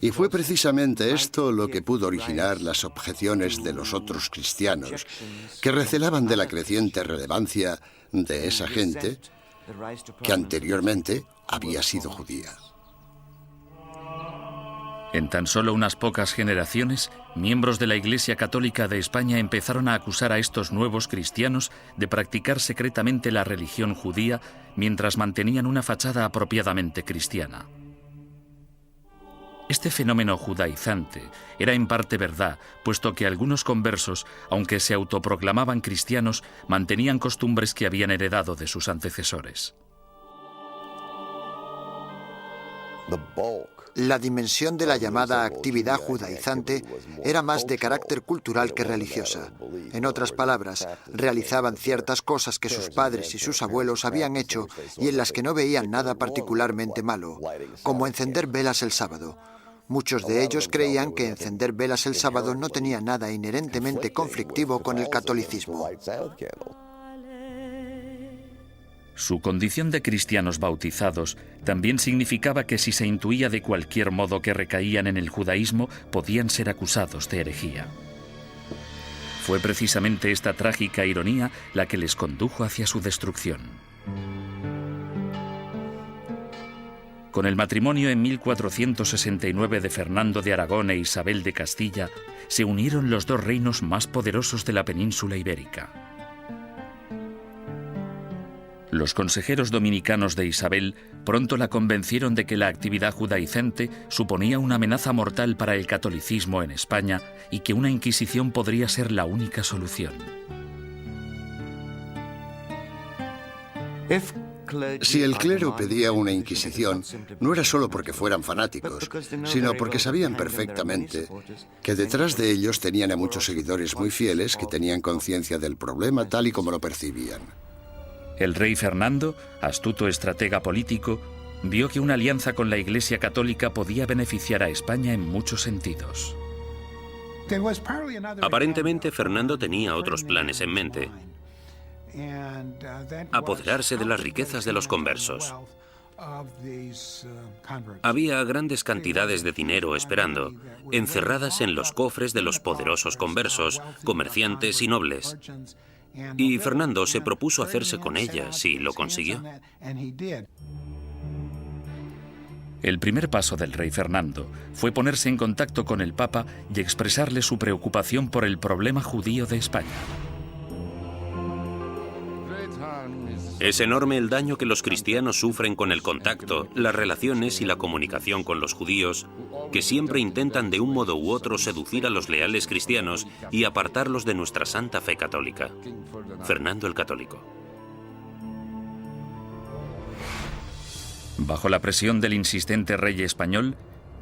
Y fue precisamente esto lo que pudo originar las objeciones de los otros cristianos, que recelaban de la creciente relevancia de esa gente que anteriormente había sido judía. En tan solo unas pocas generaciones, miembros de la Iglesia Católica de España empezaron a acusar a estos nuevos cristianos de practicar secretamente la religión judía mientras mantenían una fachada apropiadamente cristiana. Este fenómeno judaizante era en parte verdad, puesto que algunos conversos, aunque se autoproclamaban cristianos, mantenían costumbres que habían heredado de sus antecesores. La dimensión de la llamada actividad judaizante era más de carácter cultural que religiosa. En otras palabras, realizaban ciertas cosas que sus padres y sus abuelos habían hecho y en las que no veían nada particularmente malo, como encender velas el sábado. Muchos de ellos creían que encender velas el sábado no tenía nada inherentemente conflictivo con el catolicismo. Su condición de cristianos bautizados también significaba que si se intuía de cualquier modo que recaían en el judaísmo, podían ser acusados de herejía. Fue precisamente esta trágica ironía la que les condujo hacia su destrucción. Con el matrimonio en 1469 de Fernando de Aragón e Isabel de Castilla, se unieron los dos reinos más poderosos de la península ibérica. Los consejeros dominicanos de Isabel pronto la convencieron de que la actividad judaizante suponía una amenaza mortal para el catolicismo en España y que una Inquisición podría ser la única solución. Si el clero pedía una Inquisición, no era solo porque fueran fanáticos, sino porque sabían perfectamente que detrás de ellos tenían a muchos seguidores muy fieles que tenían conciencia del problema tal y como lo percibían. El rey Fernando, astuto estratega político, vio que una alianza con la Iglesia Católica podía beneficiar a España en muchos sentidos. Aparentemente, Fernando tenía otros planes en mente. Apoderarse de las riquezas de los conversos. Había grandes cantidades de dinero esperando, encerradas en los cofres de los poderosos conversos, comerciantes y nobles. Y Fernando se propuso hacerse con ellas y lo consiguió. El primer paso del rey Fernando fue ponerse en contacto con el Papa y expresarle su preocupación por el problema judío de España. Es enorme el daño que los cristianos sufren con el contacto, las relaciones y la comunicación con los judíos, que siempre intentan de un modo u otro seducir a los leales cristianos y apartarlos de nuestra santa fe católica. Fernando el Católico. Bajo la presión del insistente rey español,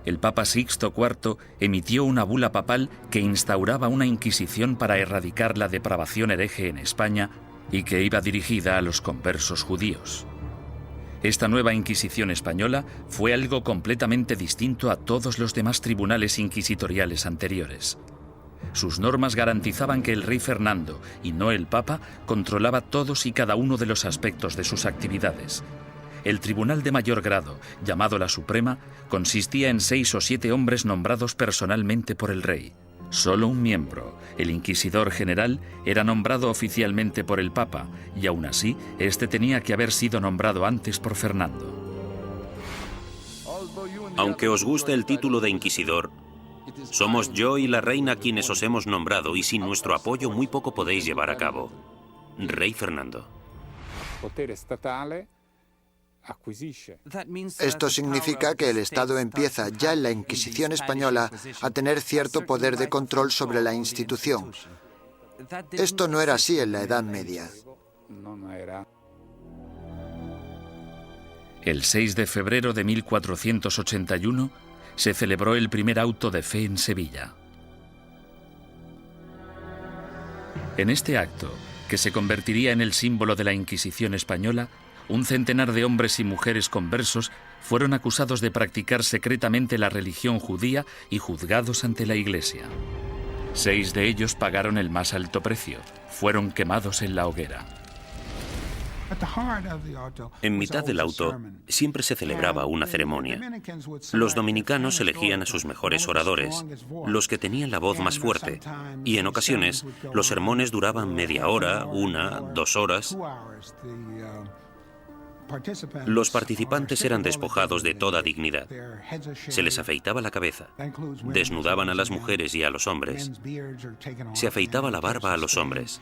el Papa Sixto IV emitió una bula papal que instauraba una Inquisición para erradicar la depravación hereje en España y que iba dirigida a los conversos judíos. Esta nueva Inquisición española fue algo completamente distinto a todos los demás tribunales inquisitoriales anteriores. Sus normas garantizaban que el rey Fernando, y no el Papa, controlaba todos y cada uno de los aspectos de sus actividades. El tribunal de mayor grado, llamado la Suprema, consistía en 6 o 7 hombres nombrados personalmente por el rey. Solo un miembro, el inquisidor general, era nombrado oficialmente por el Papa, y aún así, este tenía que haber sido nombrado antes por Fernando. Aunque os guste el título de inquisidor, somos yo y la reina quienes os hemos nombrado y sin nuestro apoyo muy poco podéis llevar a cabo. Rey Fernando. Esto significa que el Estado empieza ya en la Inquisición española a tener cierto poder de control sobre la institución. Esto no era así en la Edad Media. El 6 de febrero de 1481 se celebró el primer auto de fe en Sevilla. En este acto, que se convertiría en el símbolo de la Inquisición española, un centenar de hombres y mujeres conversos fueron acusados de practicar secretamente la religión judía y juzgados ante la Iglesia. 6 de ellos pagaron el más alto precio. Fueron quemados en la hoguera. En mitad del auto siempre se celebraba una ceremonia. Los dominicanos elegían a sus mejores oradores, los que tenían la voz más fuerte, y en ocasiones los sermones duraban media hora, 1, 2 horas. Los participantes eran despojados de toda dignidad. Se les afeitaba la cabeza, desnudaban a las mujeres y a los hombres, se afeitaba la barba a los hombres.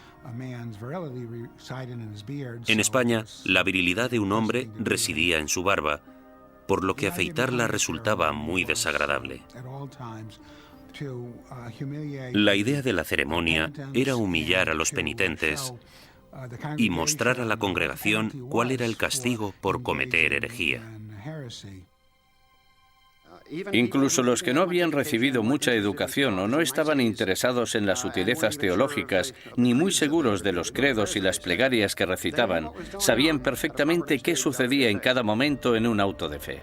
En España, la virilidad de un hombre residía en su barba, por lo que afeitarla resultaba muy desagradable. La idea de la ceremonia era humillar a los penitentes y mostrar a la congregación cuál era el castigo por cometer herejía. Incluso los que no habían recibido mucha educación o no estaban interesados en las sutilezas teológicas, ni muy seguros de los credos y las plegarias que recitaban, sabían perfectamente qué sucedía en cada momento en un auto de fe.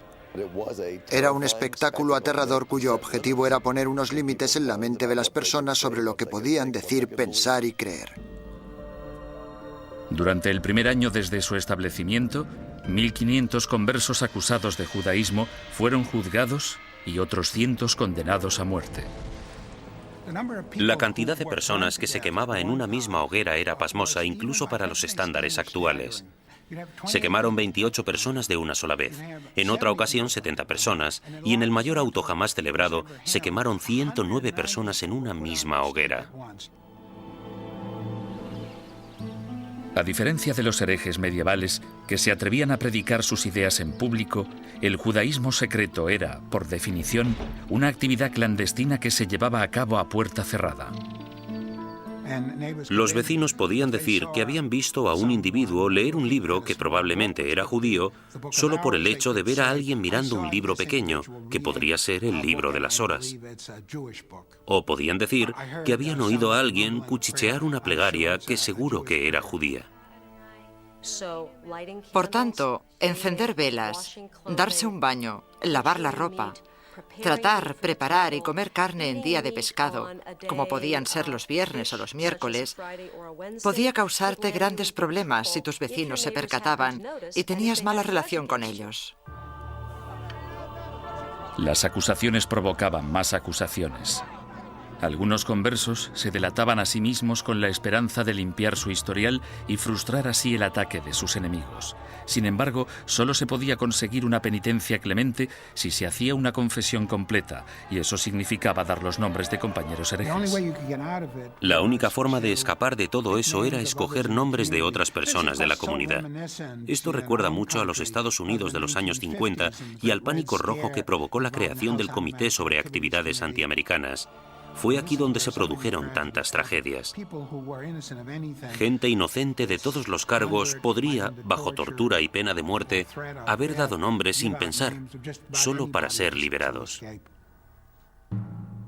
Era un espectáculo aterrador cuyo objetivo era poner unos límites en la mente de las personas sobre lo que podían decir, pensar y creer. Durante el primer año desde su establecimiento, 1.500 conversos acusados de judaísmo fueron juzgados y otros cientos condenados a muerte. La cantidad de personas que se quemaba en una misma hoguera era pasmosa incluso para los estándares actuales. Se quemaron 28 personas de una sola vez, en otra ocasión 70 personas, y en el mayor auto jamás celebrado se quemaron 109 personas en una misma hoguera. A diferencia de los herejes medievales que se atrevían a predicar sus ideas en público, el judaísmo secreto era, por definición, una actividad clandestina que se llevaba a cabo a puerta cerrada. Los vecinos podían decir que habían visto a un individuo leer un libro que probablemente era judío solo por el hecho de ver a alguien mirando un libro pequeño, que podría ser el libro de las horas. O podían decir que habían oído a alguien cuchichear una plegaria que seguro que era judía. Por tanto, encender velas, darse un baño, lavar la ropa, tratar, preparar y comer carne en día de pescado, como podían ser los viernes o los miércoles, podía causarte grandes problemas si tus vecinos se percataban y tenías mala relación con ellos. Las acusaciones provocaban más acusaciones. Algunos conversos se delataban a sí mismos con la esperanza de limpiar su historial y frustrar así el ataque de sus enemigos. Sin embargo, solo se podía conseguir una penitencia clemente si se hacía una confesión completa, y eso significaba dar los nombres de compañeros herejes. La única forma de escapar de todo eso era escoger nombres de otras personas de la comunidad. Esto recuerda mucho a los Estados Unidos de los años 50 y al pánico rojo que provocó la creación del Comité sobre Actividades Antiamericanas. Fue aquí donde se produjeron tantas tragedias. Gente inocente de todos los cargos podría, bajo tortura y pena de muerte, haber dado nombres sin pensar, solo para ser liberados.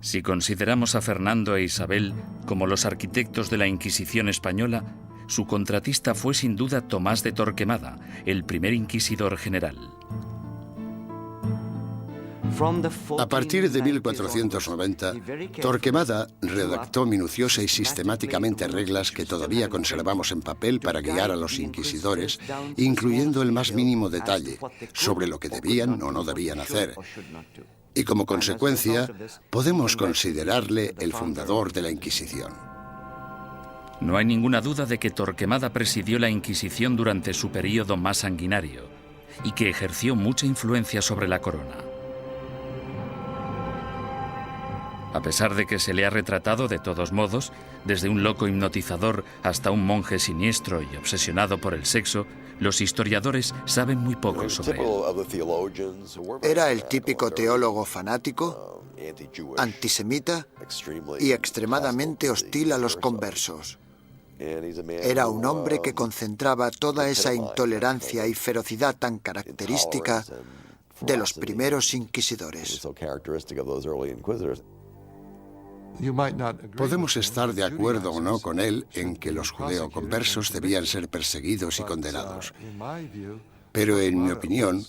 Si consideramos a Fernando e Isabel como los arquitectos de la Inquisición española, su contratista fue sin duda Tomás de Torquemada, el primer inquisidor general. A partir de 1490, Torquemada redactó minuciosa y sistemáticamente reglas que todavía conservamos en papel para guiar a los inquisidores, incluyendo el más mínimo detalle sobre lo que debían o no debían hacer. Y como consecuencia, podemos considerarle el fundador de la Inquisición. No hay ninguna duda de que Torquemada presidió la Inquisición durante su período más sanguinario y que ejerció mucha influencia sobre la corona. A pesar de que se le ha retratado de todos modos, desde un loco hipnotizador hasta un monje siniestro y obsesionado por el sexo, los historiadores saben muy poco sobre él. Era el típico teólogo fanático, antisemita y extremadamente hostil a los conversos. Era un hombre que concentraba toda esa intolerancia y ferocidad tan característica de los primeros inquisidores. Podemos estar de acuerdo o no con él en que los judeoconversos debían ser perseguidos y condenados. Pero en mi opinión,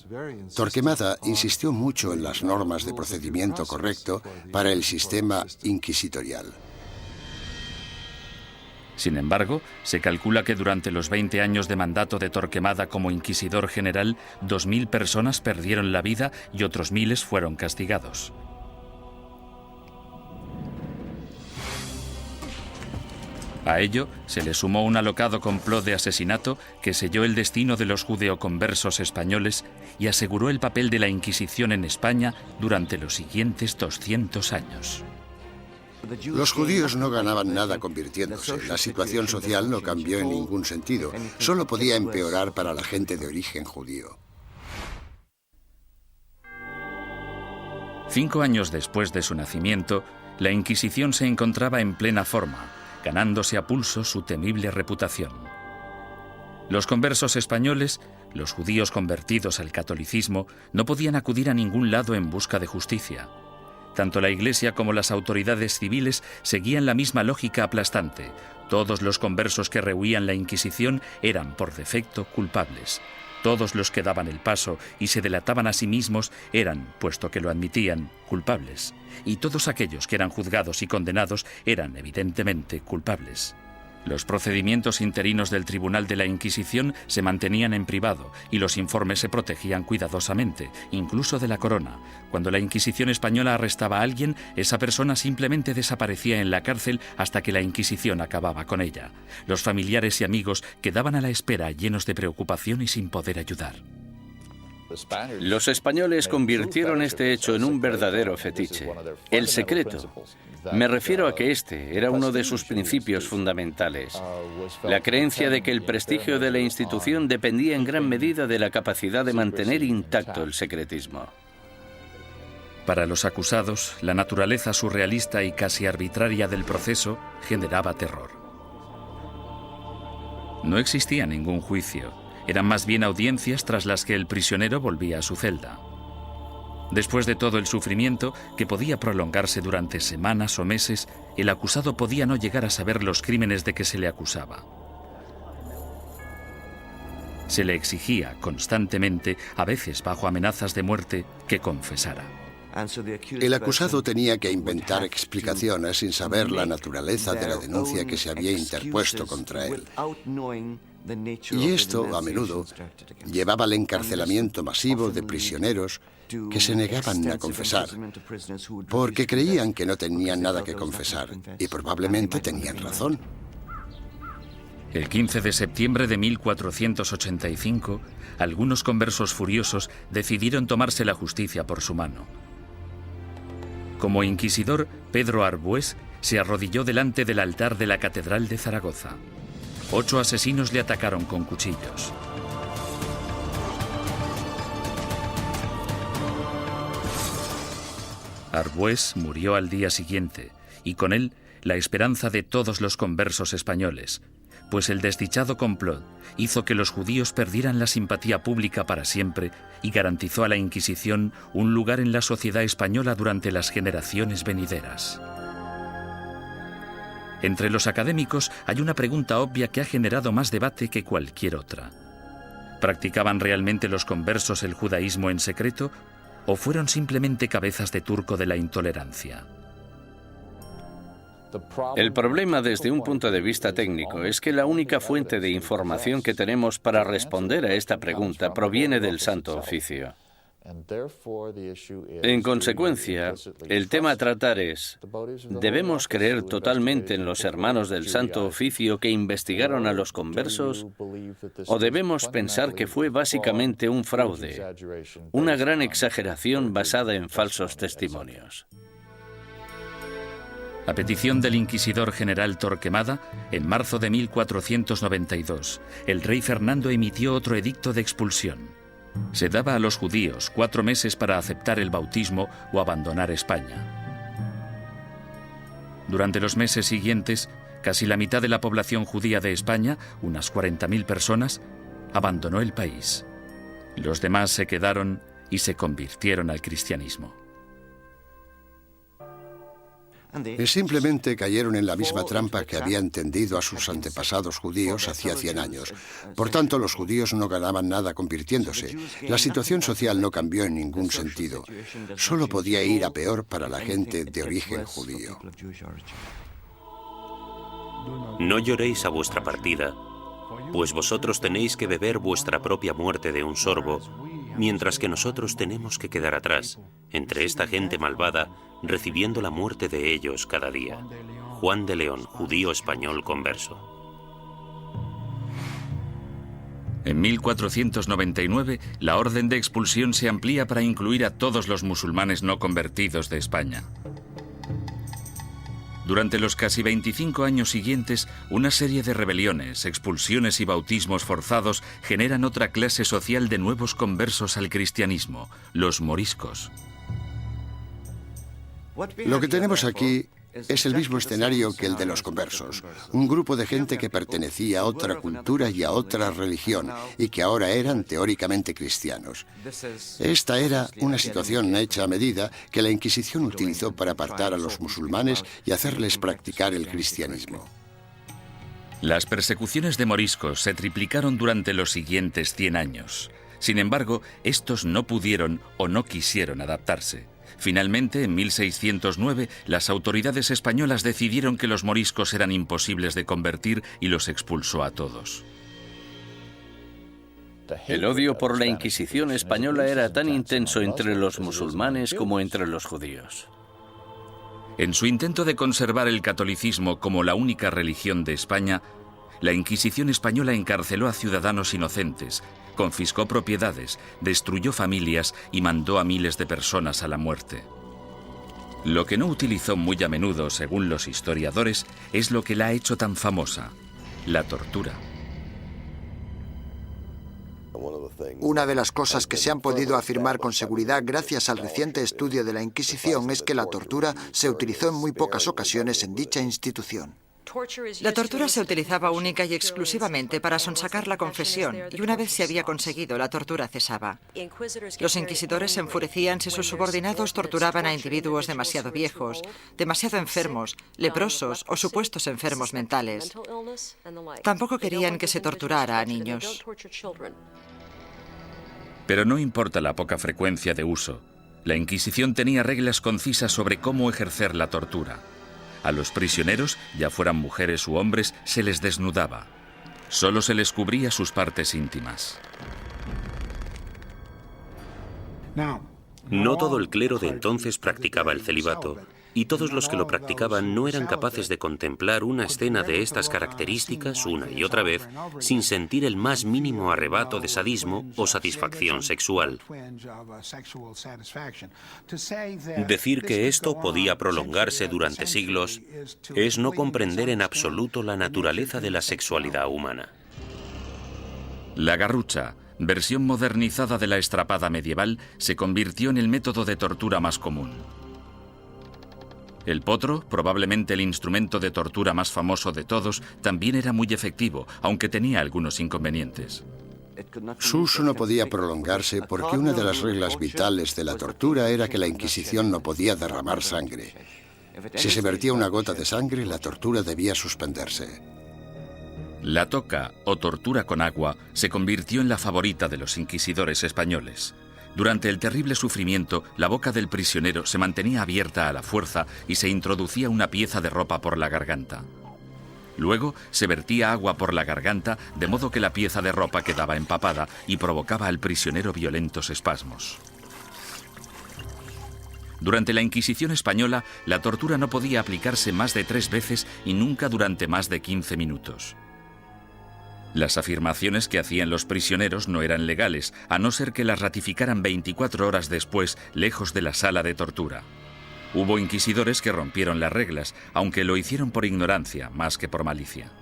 Torquemada insistió mucho en las normas de procedimiento correcto para el sistema inquisitorial. Sin embargo, se calcula que durante los 20 años de mandato de Torquemada como inquisidor general, 2.000 personas perdieron la vida y otros miles fueron castigados. A ello se le sumó un alocado complot de asesinato que selló el destino de los judeoconversos españoles y aseguró el papel de la Inquisición en España durante los siguientes 200 años. Los judíos no ganaban nada convirtiéndose. La situación social no cambió en ningún sentido. Solo podía empeorar para la gente de origen judío. 5 años después de su nacimiento, la Inquisición se encontraba en plena forma, ganándose a pulso su temible reputación. Los conversos españoles, los judíos convertidos al catolicismo, no podían acudir a ningún lado en busca de justicia. Tanto la Iglesia como las autoridades civiles seguían la misma lógica aplastante. Todos los conversos que rehuían la Inquisición eran, por defecto, culpables. Todos los que daban el paso y se delataban a sí mismos eran, puesto que lo admitían, culpables. Y todos aquellos que eran juzgados y condenados eran, evidentemente, culpables. Los procedimientos interinos del Tribunal de la Inquisición se mantenían en privado y los informes se protegían cuidadosamente, incluso de la corona. Cuando la Inquisición española arrestaba a alguien, esa persona simplemente desaparecía en la cárcel hasta que la Inquisición acababa con ella. Los familiares y amigos quedaban a la espera, llenos de preocupación y sin poder ayudar. Los españoles convirtieron este hecho en un verdadero fetiche, el secreto. Me refiero a que este era uno de sus principios fundamentales, la creencia de que el prestigio de la institución dependía en gran medida de la capacidad de mantener intacto el secretismo. Para los acusados, la naturaleza surrealista y casi arbitraria del proceso generaba terror. No existía ningún juicio. Eran más bien audiencias tras las que el prisionero volvía a su celda. Después de todo el sufrimiento, que podía prolongarse durante semanas o meses, el acusado podía no llegar a saber los crímenes de que se le acusaba. Se le exigía constantemente, a veces bajo amenazas de muerte, que confesara. El acusado tenía que inventar explicaciones sin saber la naturaleza de la denuncia que se había interpuesto contra él. Y esto, a menudo, llevaba al encarcelamiento masivo de prisioneros que se negaban a confesar, porque creían que no tenían nada que confesar, y probablemente tenían razón. El 15 de septiembre de 1485, algunos conversos furiosos decidieron tomarse la justicia por su mano. Como inquisidor, Pedro Arbués se arrodilló delante del altar de la Catedral de Zaragoza. 8 asesinos le atacaron con cuchillos. Arbués murió al día siguiente, y con él la esperanza de todos los conversos españoles, pues el desdichado complot hizo que los judíos perdieran la simpatía pública para siempre y garantizó a la Inquisición un lugar en la sociedad española durante las generaciones venideras. Entre los académicos hay una pregunta obvia que ha generado más debate que cualquier otra. ¿Practicaban realmente los conversos el judaísmo en secreto o fueron simplemente cabezas de turco de la intolerancia? El problema desde un punto de vista técnico es que la única fuente de información que tenemos para responder a esta pregunta proviene del Santo Oficio. En consecuencia, el tema a tratar es, ¿debemos creer totalmente en los hermanos del Santo Oficio que investigaron a los conversos? ¿O debemos pensar que fue básicamente un fraude, una gran exageración basada en falsos testimonios? A petición del inquisidor general Torquemada, en marzo de 1492, el rey Fernando emitió otro edicto de expulsión. Se daba a los judíos 4 meses para aceptar el bautismo o abandonar España. Durante los meses siguientes, casi la mitad de la población judía de España, unas 40.000 personas, abandonó el país. Los demás se quedaron y se convirtieron al cristianismo. Simplemente cayeron en la misma trampa que habían tendido a sus antepasados judíos hacía 100 años. Por tanto, los judíos no ganaban nada convirtiéndose. La situación social no cambió en ningún sentido. Solo podía ir a peor para la gente de origen judío. No lloréis a vuestra partida, pues vosotros tenéis que beber vuestra propia muerte de un sorbo, mientras que nosotros tenemos que quedar atrás, entre esta gente malvada, recibiendo la muerte de ellos cada día. Juan de León, judío español converso. En 1499, la orden de expulsión se amplía para incluir a todos los musulmanes no convertidos de España. Durante los casi 25 años siguientes, una serie de rebeliones, expulsiones y bautismos forzados generan otra clase social de nuevos conversos al cristianismo, los moriscos. Lo que tenemos aquí es el mismo escenario que el de los conversos. Un grupo de gente que pertenecía a otra cultura y a otra religión y que ahora eran teóricamente cristianos. Esta era una situación hecha a medida que la Inquisición utilizó para apartar a los musulmanes y hacerles practicar el cristianismo. Las persecuciones de moriscos se triplicaron durante los siguientes 100 años. Sin embargo, estos no pudieron o no quisieron adaptarse. Finalmente, en 1609, las autoridades españolas decidieron que los moriscos eran imposibles de convertir y los expulsó a todos. El odio por la Inquisición española era tan intenso entre los musulmanes como entre los judíos. En su intento de conservar el catolicismo como la única religión de España, la Inquisición española encarceló a ciudadanos inocentes, confiscó propiedades, destruyó familias y mandó a miles de personas a la muerte. Lo que no utilizó muy a menudo, según los historiadores, es lo que la ha hecho tan famosa: la tortura. Una de las cosas que se han podido afirmar con seguridad gracias al reciente estudio de la Inquisición es que la tortura se utilizó en muy pocas ocasiones en dicha institución. La tortura se utilizaba única y exclusivamente para sonsacar la confesión, y una vez se había conseguido, la tortura cesaba. Los inquisidores se enfurecían si sus subordinados torturaban a individuos demasiado viejos, demasiado enfermos, leprosos o supuestos enfermos mentales. Tampoco querían que se torturara a niños. Pero no importa la poca frecuencia de uso, la Inquisición tenía reglas concisas sobre cómo ejercer la tortura. A los prisioneros, ya fueran mujeres u hombres, se les desnudaba. Solo se les cubría sus partes íntimas. No todo el clero de entonces practicaba el celibato, y todos los que lo practicaban no eran capaces de contemplar una escena de estas características una y otra vez sin sentir el más mínimo arrebato de sadismo o satisfacción sexual. Decir que esto podía prolongarse durante siglos es no comprender en absoluto la naturaleza de la sexualidad humana. La garrucha, versión modernizada de la estrapada medieval, se convirtió en el método de tortura más común. El potro, probablemente el instrumento de tortura más famoso de todos, también era muy efectivo, aunque tenía algunos inconvenientes. Su uso no podía prolongarse porque una de las reglas vitales de la tortura era que la Inquisición no podía derramar sangre. Si se vertía una gota de sangre, la tortura debía suspenderse. La toca, o tortura con agua, se convirtió en la favorita de los inquisidores españoles. Durante el terrible sufrimiento, la boca del prisionero se mantenía abierta a la fuerza y se introducía una pieza de ropa por la garganta. Luego se vertía agua por la garganta, de modo que la pieza de ropa quedaba empapada y provocaba al prisionero violentos espasmos. Durante la Inquisición española, la tortura no podía aplicarse más de 3 veces y nunca durante más de 15 minutos. Las afirmaciones que hacían los prisioneros no eran legales, a no ser que las ratificaran 24 horas después, lejos de la sala de tortura. Hubo inquisidores que rompieron las reglas, aunque lo hicieron por ignorancia, más que por malicia.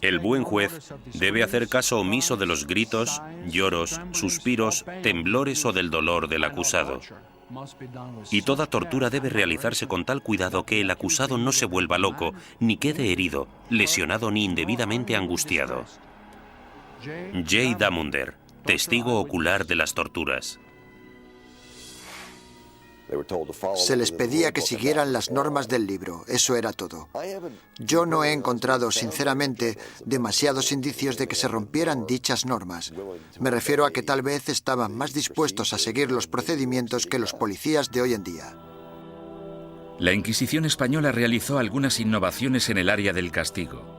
El buen juez debe hacer caso omiso de los gritos, lloros, suspiros, temblores o del dolor del acusado. Y toda tortura debe realizarse con tal cuidado que el acusado no se vuelva loco, ni quede herido, lesionado ni indebidamente angustiado. J. Damunder, testigo ocular de las torturas. Se les pedía que siguieran las normas del libro, eso era todo. Yo no he encontrado, sinceramente, demasiados indicios de que se rompieran dichas normas. Me refiero a que tal vez estaban más dispuestos a seguir los procedimientos que los policías de hoy en día. La Inquisición española realizó algunas innovaciones en el área del castigo.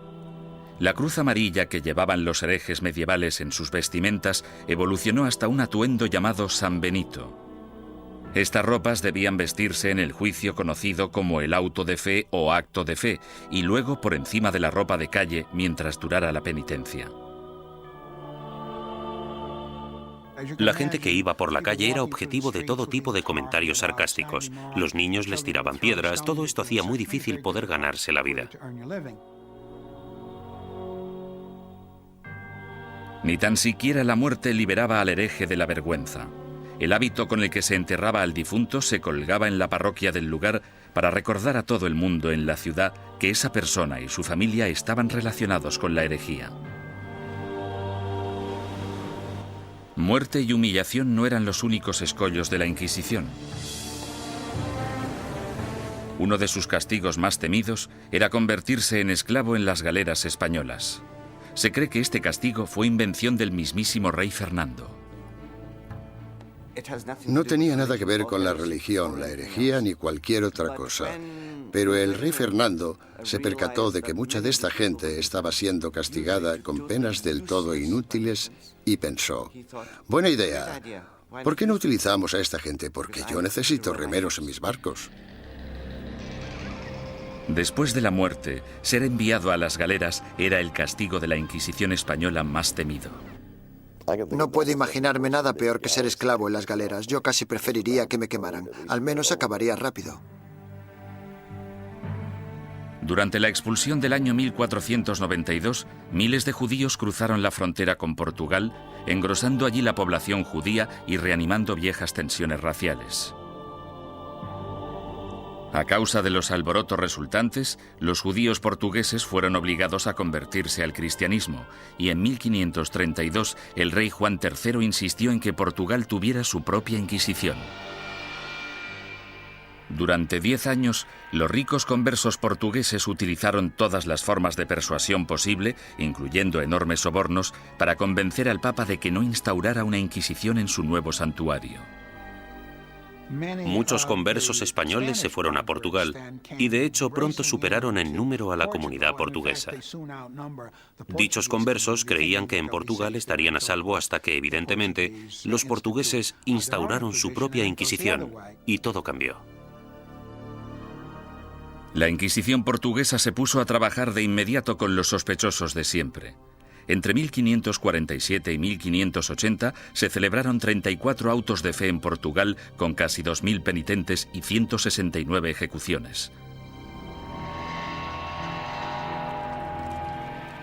La cruz amarilla que llevaban los herejes medievales en sus vestimentas evolucionó hasta un atuendo llamado San Benito. Estas ropas debían vestirse en el juicio conocido como el auto de fe o acto de fe, y luego por encima de la ropa de calle mientras durara la penitencia. La gente que iba por la calle era objetivo de todo tipo de comentarios sarcásticos. Los niños les tiraban piedras, todo esto hacía muy difícil poder ganarse la vida. Ni tan siquiera la muerte liberaba al hereje de la vergüenza. El hábito con el que se enterraba al difunto se colgaba en la parroquia del lugar para recordar a todo el mundo en la ciudad que esa persona y su familia estaban relacionados con la herejía. Muerte y humillación no eran los únicos escollos de la Inquisición. Uno de sus castigos más temidos era convertirse en esclavo en las galeras españolas. Se cree que este castigo fue invención del mismísimo rey Fernando. No tenía nada que ver con la religión, la herejía ni cualquier otra cosa. Pero el rey Fernando se percató de que mucha de esta gente estaba siendo castigada con penas del todo inútiles y pensó, buena idea, ¿por qué no utilizamos a esta gente? Porque yo necesito remeros en mis barcos. Después de la muerte, ser enviado a las galeras era el castigo de la Inquisición española más temido. No puedo imaginarme nada peor que ser esclavo en las galeras. Yo casi preferiría que me quemaran. Al menos acabaría rápido. Durante la expulsión del año 1492, miles de judíos cruzaron la frontera con Portugal, engrosando allí la población judía y reanimando viejas tensiones raciales. A causa de los alborotos resultantes, los judíos portugueses fueron obligados a convertirse al cristianismo, y en 1532 el rey Juan III insistió en que Portugal tuviera su propia Inquisición. Durante 10 años, los ricos conversos portugueses utilizaron todas las formas de persuasión posible, incluyendo enormes sobornos, para convencer al Papa de que no instaurara una Inquisición en su nuevo santuario. Muchos conversos españoles se fueron a Portugal y de hecho pronto superaron en número a la comunidad portuguesa. Dichos conversos creían que en Portugal estarían a salvo hasta que, evidentemente, los portugueses instauraron su propia Inquisición y todo cambió. La Inquisición portuguesa se puso a trabajar de inmediato con los sospechosos de siempre. Entre 1547 y 1580 se celebraron 34 autos de fe en Portugal con casi 2.000 penitentes y 169 ejecuciones.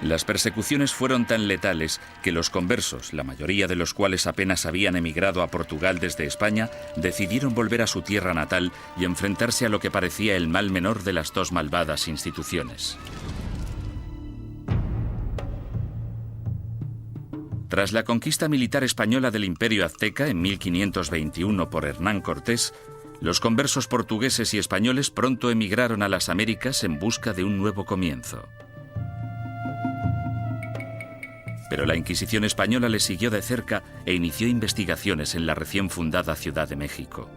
Las persecuciones fueron tan letales que los conversos, la mayoría de los cuales apenas habían emigrado a Portugal desde España, decidieron volver a su tierra natal y enfrentarse a lo que parecía el mal menor de las dos malvadas instituciones. Tras la conquista militar española del Imperio Azteca en 1521 por Hernán Cortés, los conversos portugueses y españoles pronto emigraron a las Américas en busca de un nuevo comienzo. Pero la Inquisición española les siguió de cerca e inició investigaciones en la recién fundada Ciudad de México.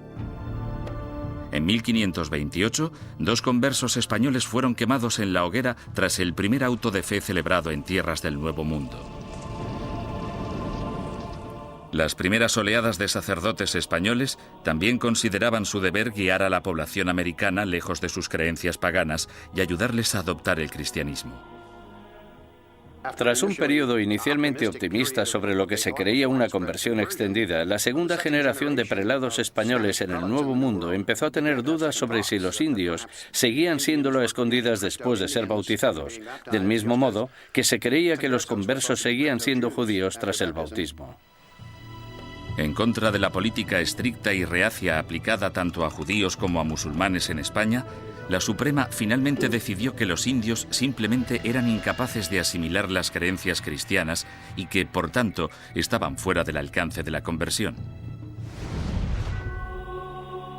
En 1528, 2 conversos españoles fueron quemados en la hoguera tras el primer auto de fe celebrado en tierras del Nuevo Mundo. Las primeras oleadas de sacerdotes españoles también consideraban su deber guiar a la población americana lejos de sus creencias paganas y ayudarles a adoptar el cristianismo. Tras un periodo inicialmente optimista sobre lo que se creía una conversión extendida, la segunda generación de prelados españoles en el Nuevo Mundo empezó a tener dudas sobre si los indios seguían siéndolo a escondidas después de ser bautizados, del mismo modo que se creía que los conversos seguían siendo judíos tras el bautismo. En contra de la política estricta y reacia aplicada tanto a judíos como a musulmanes en España, la Suprema finalmente decidió que los indios simplemente eran incapaces de asimilar las creencias cristianas y que, por tanto, estaban fuera del alcance de la conversión.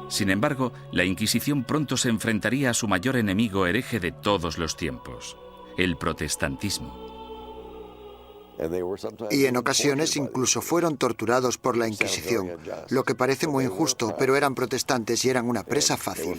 Sin embargo, la Inquisición pronto se enfrentaría a su mayor enemigo hereje de todos los tiempos, el protestantismo. Y en ocasiones incluso fueron torturados por la Inquisición, lo que parece muy injusto, pero eran protestantes y eran una presa fácil.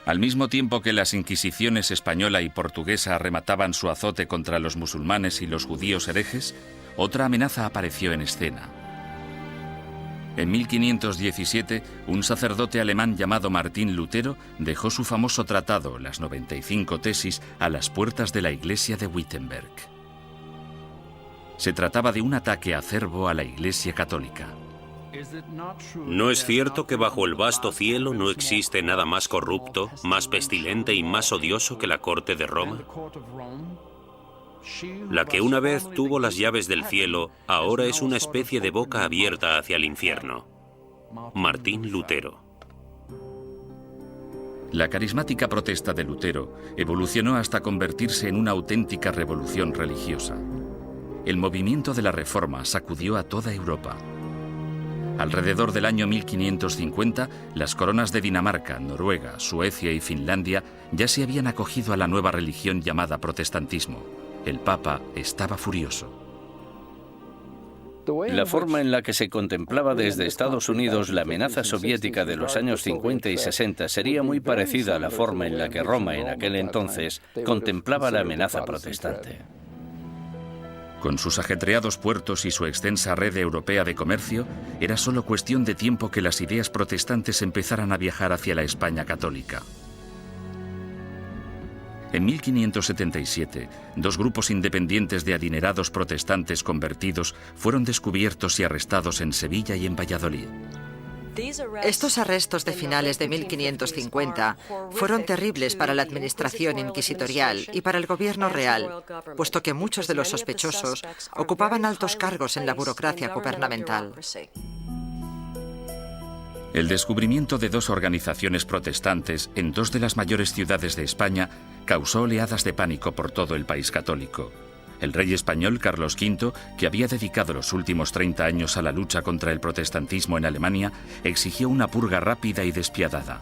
Al mismo tiempo que las inquisiciones española y portuguesa arremataban su azote contra los musulmanes y los judíos herejes, otra amenaza apareció en escena. En 1517, un sacerdote alemán llamado Martín Lutero dejó su famoso tratado, las 95 tesis, a las puertas de la iglesia de Wittenberg. Se trataba de un ataque acerbo a la Iglesia católica. ¿No es cierto que bajo el vasto cielo no existe nada más corrupto, más pestilente y más odioso que la corte de Roma? La que una vez tuvo las llaves del cielo, ahora es una especie de boca abierta hacia el infierno. Martín Lutero. La carismática protesta de Lutero evolucionó hasta convertirse en una auténtica revolución religiosa. El movimiento de la Reforma sacudió a toda Europa. Alrededor del año 1550, las coronas de Dinamarca, Noruega, Suecia y Finlandia ya se habían acogido a la nueva religión llamada protestantismo. El Papa estaba furioso. La forma en la que se contemplaba desde Estados Unidos la amenaza soviética de los años 50 y 60 sería muy parecida a la forma en la que Roma en aquel entonces contemplaba la amenaza protestante. Con sus ajetreados puertos y su extensa red europea de comercio, era solo cuestión de tiempo que las ideas protestantes empezaran a viajar hacia la España católica. En 1577, dos grupos independientes de adinerados protestantes convertidos fueron descubiertos y arrestados en Sevilla y en Valladolid. Estos arrestos de finales de 1550 fueron terribles para la administración inquisitorial y para el gobierno real, puesto que muchos de los sospechosos ocupaban altos cargos en la burocracia gubernamental. El descubrimiento de dos organizaciones protestantes en dos de las mayores ciudades de España causó oleadas de pánico por todo el país católico. El rey español Carlos V, que había dedicado los últimos 30 años a la lucha contra el protestantismo en Alemania, exigió una purga rápida y despiadada.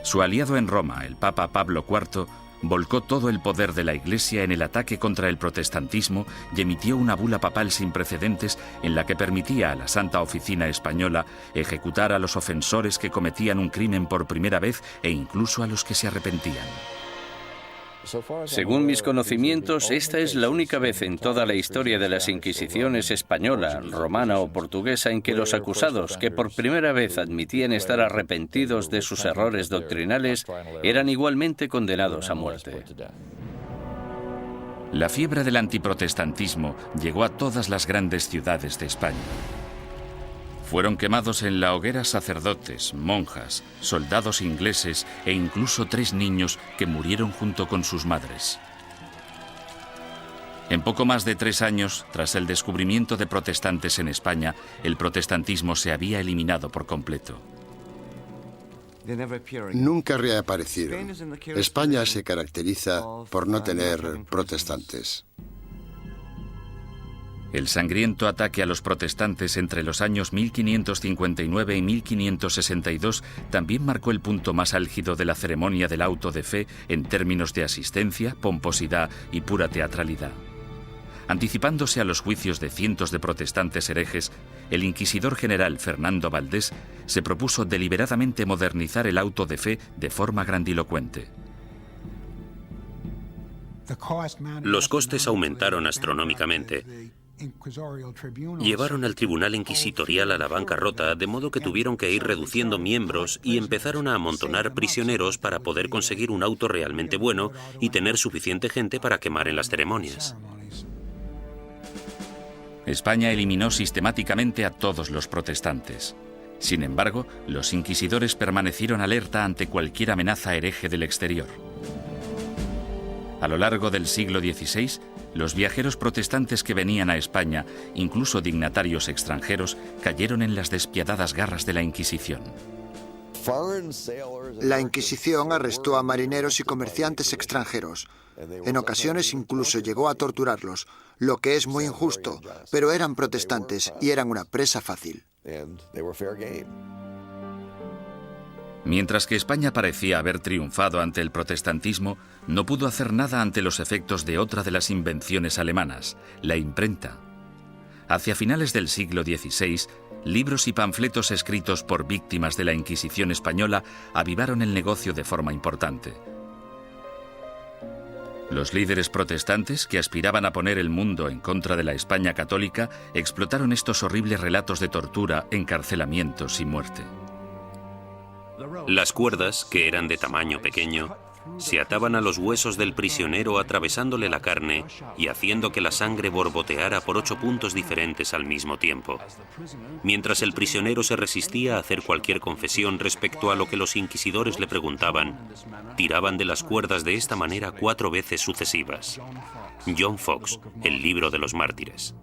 Su aliado en Roma, el Papa Pablo IV, volcó todo el poder de la Iglesia en el ataque contra el protestantismo y emitió una bula papal sin precedentes en la que permitía a la Santa Oficina Española ejecutar a los ofensores que cometían un crimen por primera vez e incluso a los que se arrepentían. Según mis conocimientos, esta es la única vez en toda la historia de las Inquisiciones española, romana o portuguesa en que los acusados, que por primera vez admitían estar arrepentidos de sus errores doctrinales, eran igualmente condenados a muerte. La fiebre del antiprotestantismo llegó a todas las grandes ciudades de España. Fueron quemados en la hoguera sacerdotes, monjas, soldados ingleses e incluso 3 niños que murieron junto con sus madres. En poco más de 3 años, tras el descubrimiento de protestantes en España, el protestantismo se había eliminado por completo. Nunca reaparecieron. España se caracteriza por no tener protestantes. El sangriento ataque a los protestantes entre los años 1559 y 1562 también marcó el punto más álgido de la ceremonia del auto de fe en términos de asistencia, pomposidad y pura teatralidad. Anticipándose a los juicios de cientos de protestantes herejes, el inquisidor general Fernando Valdés se propuso deliberadamente modernizar el auto de fe de forma grandilocuente. Los costes aumentaron astronómicamente. Llevaron al tribunal inquisitorial a la bancarrota, de modo que tuvieron que ir reduciendo miembros y empezaron a amontonar prisioneros para poder conseguir un auto realmente bueno y tener suficiente gente para quemar en las ceremonias. España eliminó sistemáticamente a todos los protestantes. Sin embargo, los inquisidores permanecieron alerta ante cualquier amenaza hereje del exterior. A lo largo del siglo XVI, los viajeros protestantes que venían a España, incluso dignatarios extranjeros, cayeron en las despiadadas garras de la Inquisición. La Inquisición arrestó a marineros y comerciantes extranjeros. En ocasiones incluso llegó a torturarlos, lo que es muy injusto, pero eran protestantes y eran una presa fácil. Mientras que España parecía haber triunfado ante el protestantismo, no pudo hacer nada ante los efectos de otra de las invenciones alemanas, la imprenta. Hacia finales del siglo XVI, libros y panfletos escritos por víctimas de la Inquisición española avivaron el negocio de forma importante. Los líderes protestantes, que aspiraban a poner el mundo en contra de la España católica, explotaron estos horribles relatos de tortura, encarcelamientos y muerte. Las cuerdas, que eran de tamaño pequeño, se ataban a los huesos del prisionero atravesándole la carne y haciendo que la sangre borboteara por 8 puntos diferentes al mismo tiempo. Mientras el prisionero se resistía a hacer cualquier confesión respecto a lo que los inquisidores le preguntaban, tiraban de las cuerdas de esta manera 4 veces sucesivas. John Foxe, El libro de los mártires.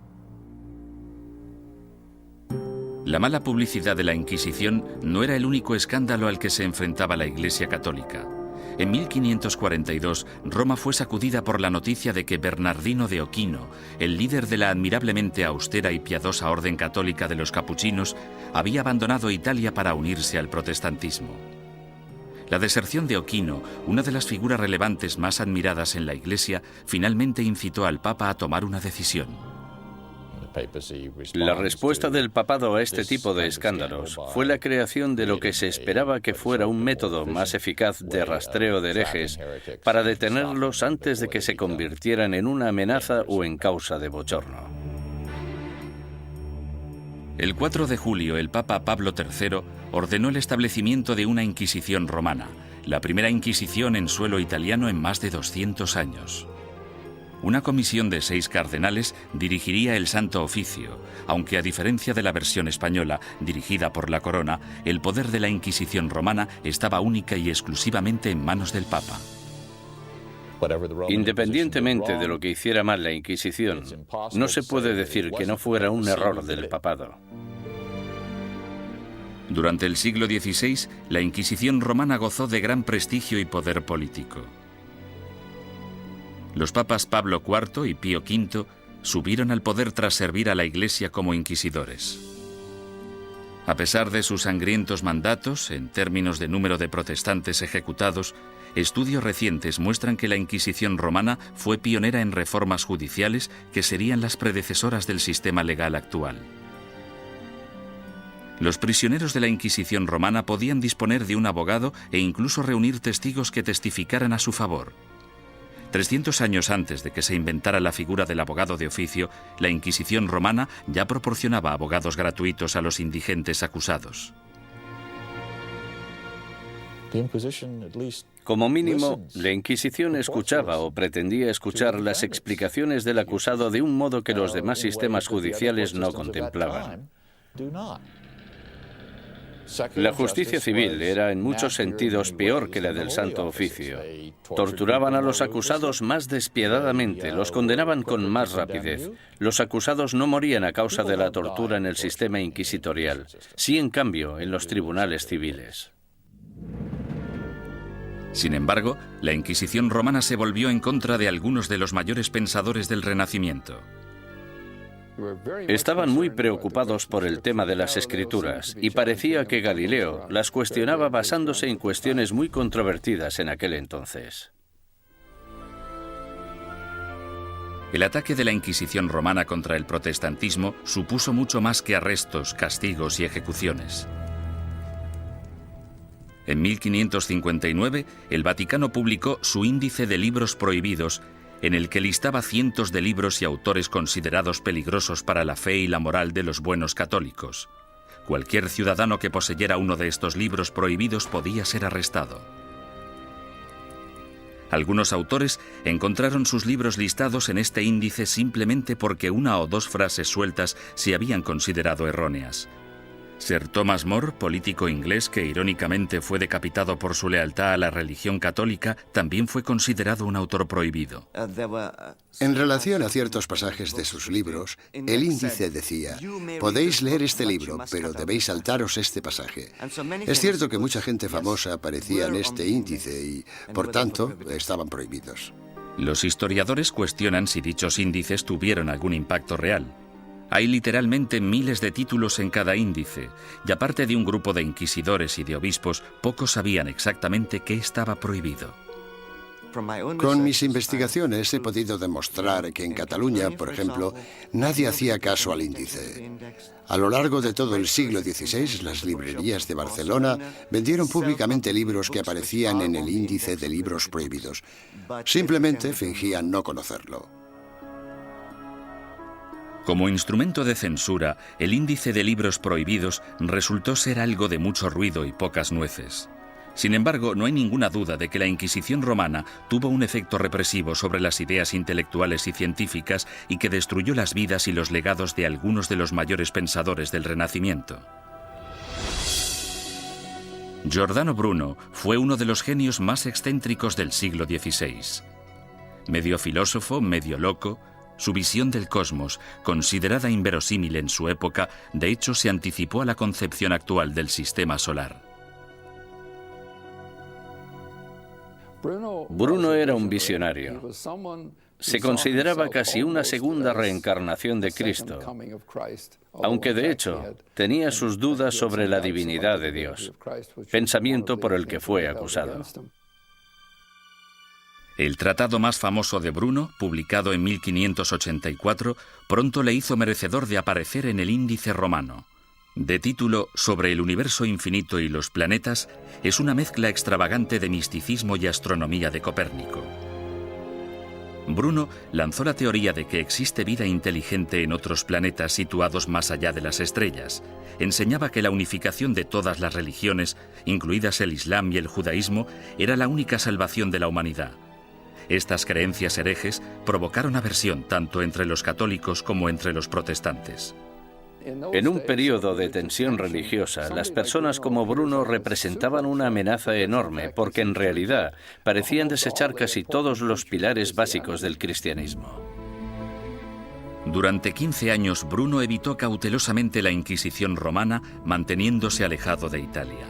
La mala publicidad de la Inquisición no era el único escándalo al que se enfrentaba la Iglesia católica. En 1542, Roma fue sacudida por la noticia de que Bernardino de Ochino, el líder de la admirablemente austera y piadosa orden católica de los capuchinos, había abandonado Italia para unirse al protestantismo. La deserción de Ochino, una de las figuras relevantes más admiradas en la Iglesia, finalmente incitó al Papa a tomar una decisión. La respuesta del papado a este tipo de escándalos fue la creación de lo que se esperaba que fuera un método más eficaz de rastreo de herejes para detenerlos antes de que se convirtieran en una amenaza o en causa de bochorno. El 4 de julio, el Papa Pablo III ordenó el establecimiento de una Inquisición romana, la primera Inquisición en suelo italiano en más de 200 años. Una comisión de 6 cardenales dirigiría el Santo Oficio, aunque a diferencia de la versión española, dirigida por la Corona, el poder de la Inquisición romana estaba única y exclusivamente en manos del Papa. Independientemente de lo que hiciera mal la Inquisición, no se puede decir que no fuera un error del papado. Durante el siglo XVI, la Inquisición romana gozó de gran prestigio y poder político. Los papas Pablo IV y Pío V subieron al poder tras servir a la Iglesia como inquisidores. A pesar de sus sangrientos mandatos, en términos de número de protestantes ejecutados, estudios recientes muestran que la Inquisición romana fue pionera en reformas judiciales que serían las predecesoras del sistema legal actual. Los prisioneros de la Inquisición romana podían disponer de un abogado e incluso reunir testigos que testificaran a su favor. 300 años antes de que se inventara la figura del abogado de oficio, la Inquisición romana ya proporcionaba abogados gratuitos a los indigentes acusados. Como mínimo, la Inquisición escuchaba o pretendía escuchar las explicaciones del acusado de un modo que los demás sistemas judiciales no contemplaban. La justicia civil era en muchos sentidos peor que la del Santo Oficio. Torturaban a los acusados más despiadadamente, los condenaban con más rapidez. Los acusados no morían a causa de la tortura en el sistema inquisitorial, sí en cambio en los tribunales civiles. Sin embargo, la Inquisición romana se volvió en contra de algunos de los mayores pensadores del Renacimiento. Estaban muy preocupados por el tema de las escrituras y parecía que Galileo las cuestionaba basándose en cuestiones muy controvertidas en aquel entonces. El ataque de la Inquisición romana contra el protestantismo supuso mucho más que arrestos, castigos y ejecuciones. En 1559, el Vaticano publicó su Índice de Libros Prohibidos, en el que listaba cientos de libros y autores considerados peligrosos para la fe y la moral de los buenos católicos. Cualquier ciudadano que poseyera uno de estos libros prohibidos podía ser arrestado. Algunos autores encontraron sus libros listados en este índice simplemente porque una o dos frases sueltas se habían considerado erróneas. Sir Thomas More, político inglés que irónicamente fue decapitado por su lealtad a la religión católica, también fue considerado un autor prohibido. En relación a ciertos pasajes de sus libros, el índice decía: podéis leer este libro, pero debéis saltaros este pasaje. Es cierto que mucha gente famosa aparecía en este índice y, por tanto, estaban prohibidos. Los historiadores cuestionan si dichos índices tuvieron algún impacto real. Hay literalmente miles de títulos en cada índice, y aparte de un grupo de inquisidores y de obispos, pocos sabían exactamente qué estaba prohibido. Con mis investigaciones he podido demostrar que en Cataluña, por ejemplo, nadie hacía caso al índice. A lo largo de todo el siglo XVI, las librerías de Barcelona vendieron públicamente libros que aparecían en el índice de libros prohibidos. Simplemente fingían no conocerlo. Como instrumento de censura, el índice de libros prohibidos resultó ser algo de mucho ruido y pocas nueces. Sin embargo, no hay ninguna duda de que la Inquisición romana tuvo un efecto represivo sobre las ideas intelectuales y científicas y que destruyó las vidas y los legados de algunos de los mayores pensadores del Renacimiento. Giordano Bruno fue uno de los genios más excéntricos del siglo XVI. Medio filósofo, medio loco, su visión del cosmos, considerada inverosímil en su época, de hecho se anticipó a la concepción actual del sistema solar. Bruno era un visionario. Se consideraba casi una segunda reencarnación de Cristo, aunque de hecho tenía sus dudas sobre la divinidad de Dios, pensamiento por el que fue acusado. El tratado más famoso de Bruno, publicado en 1584, pronto le hizo merecedor de aparecer en el Índice romano. De título Sobre el universo infinito y los planetas, es una mezcla extravagante de misticismo y astronomía de Copérnico. Bruno lanzó la teoría de que existe vida inteligente en otros planetas situados más allá de las estrellas. Enseñaba que la unificación de todas las religiones, incluidas el Islam y el judaísmo, era la única salvación de la humanidad. Estas creencias herejes provocaron aversión tanto entre los católicos como entre los protestantes. En un periodo de tensión religiosa, las personas como Bruno representaban una amenaza enorme porque en realidad parecían desechar casi todos los pilares básicos del cristianismo. Durante 15 años, Bruno evitó cautelosamente la Inquisición romana, manteniéndose alejado de Italia.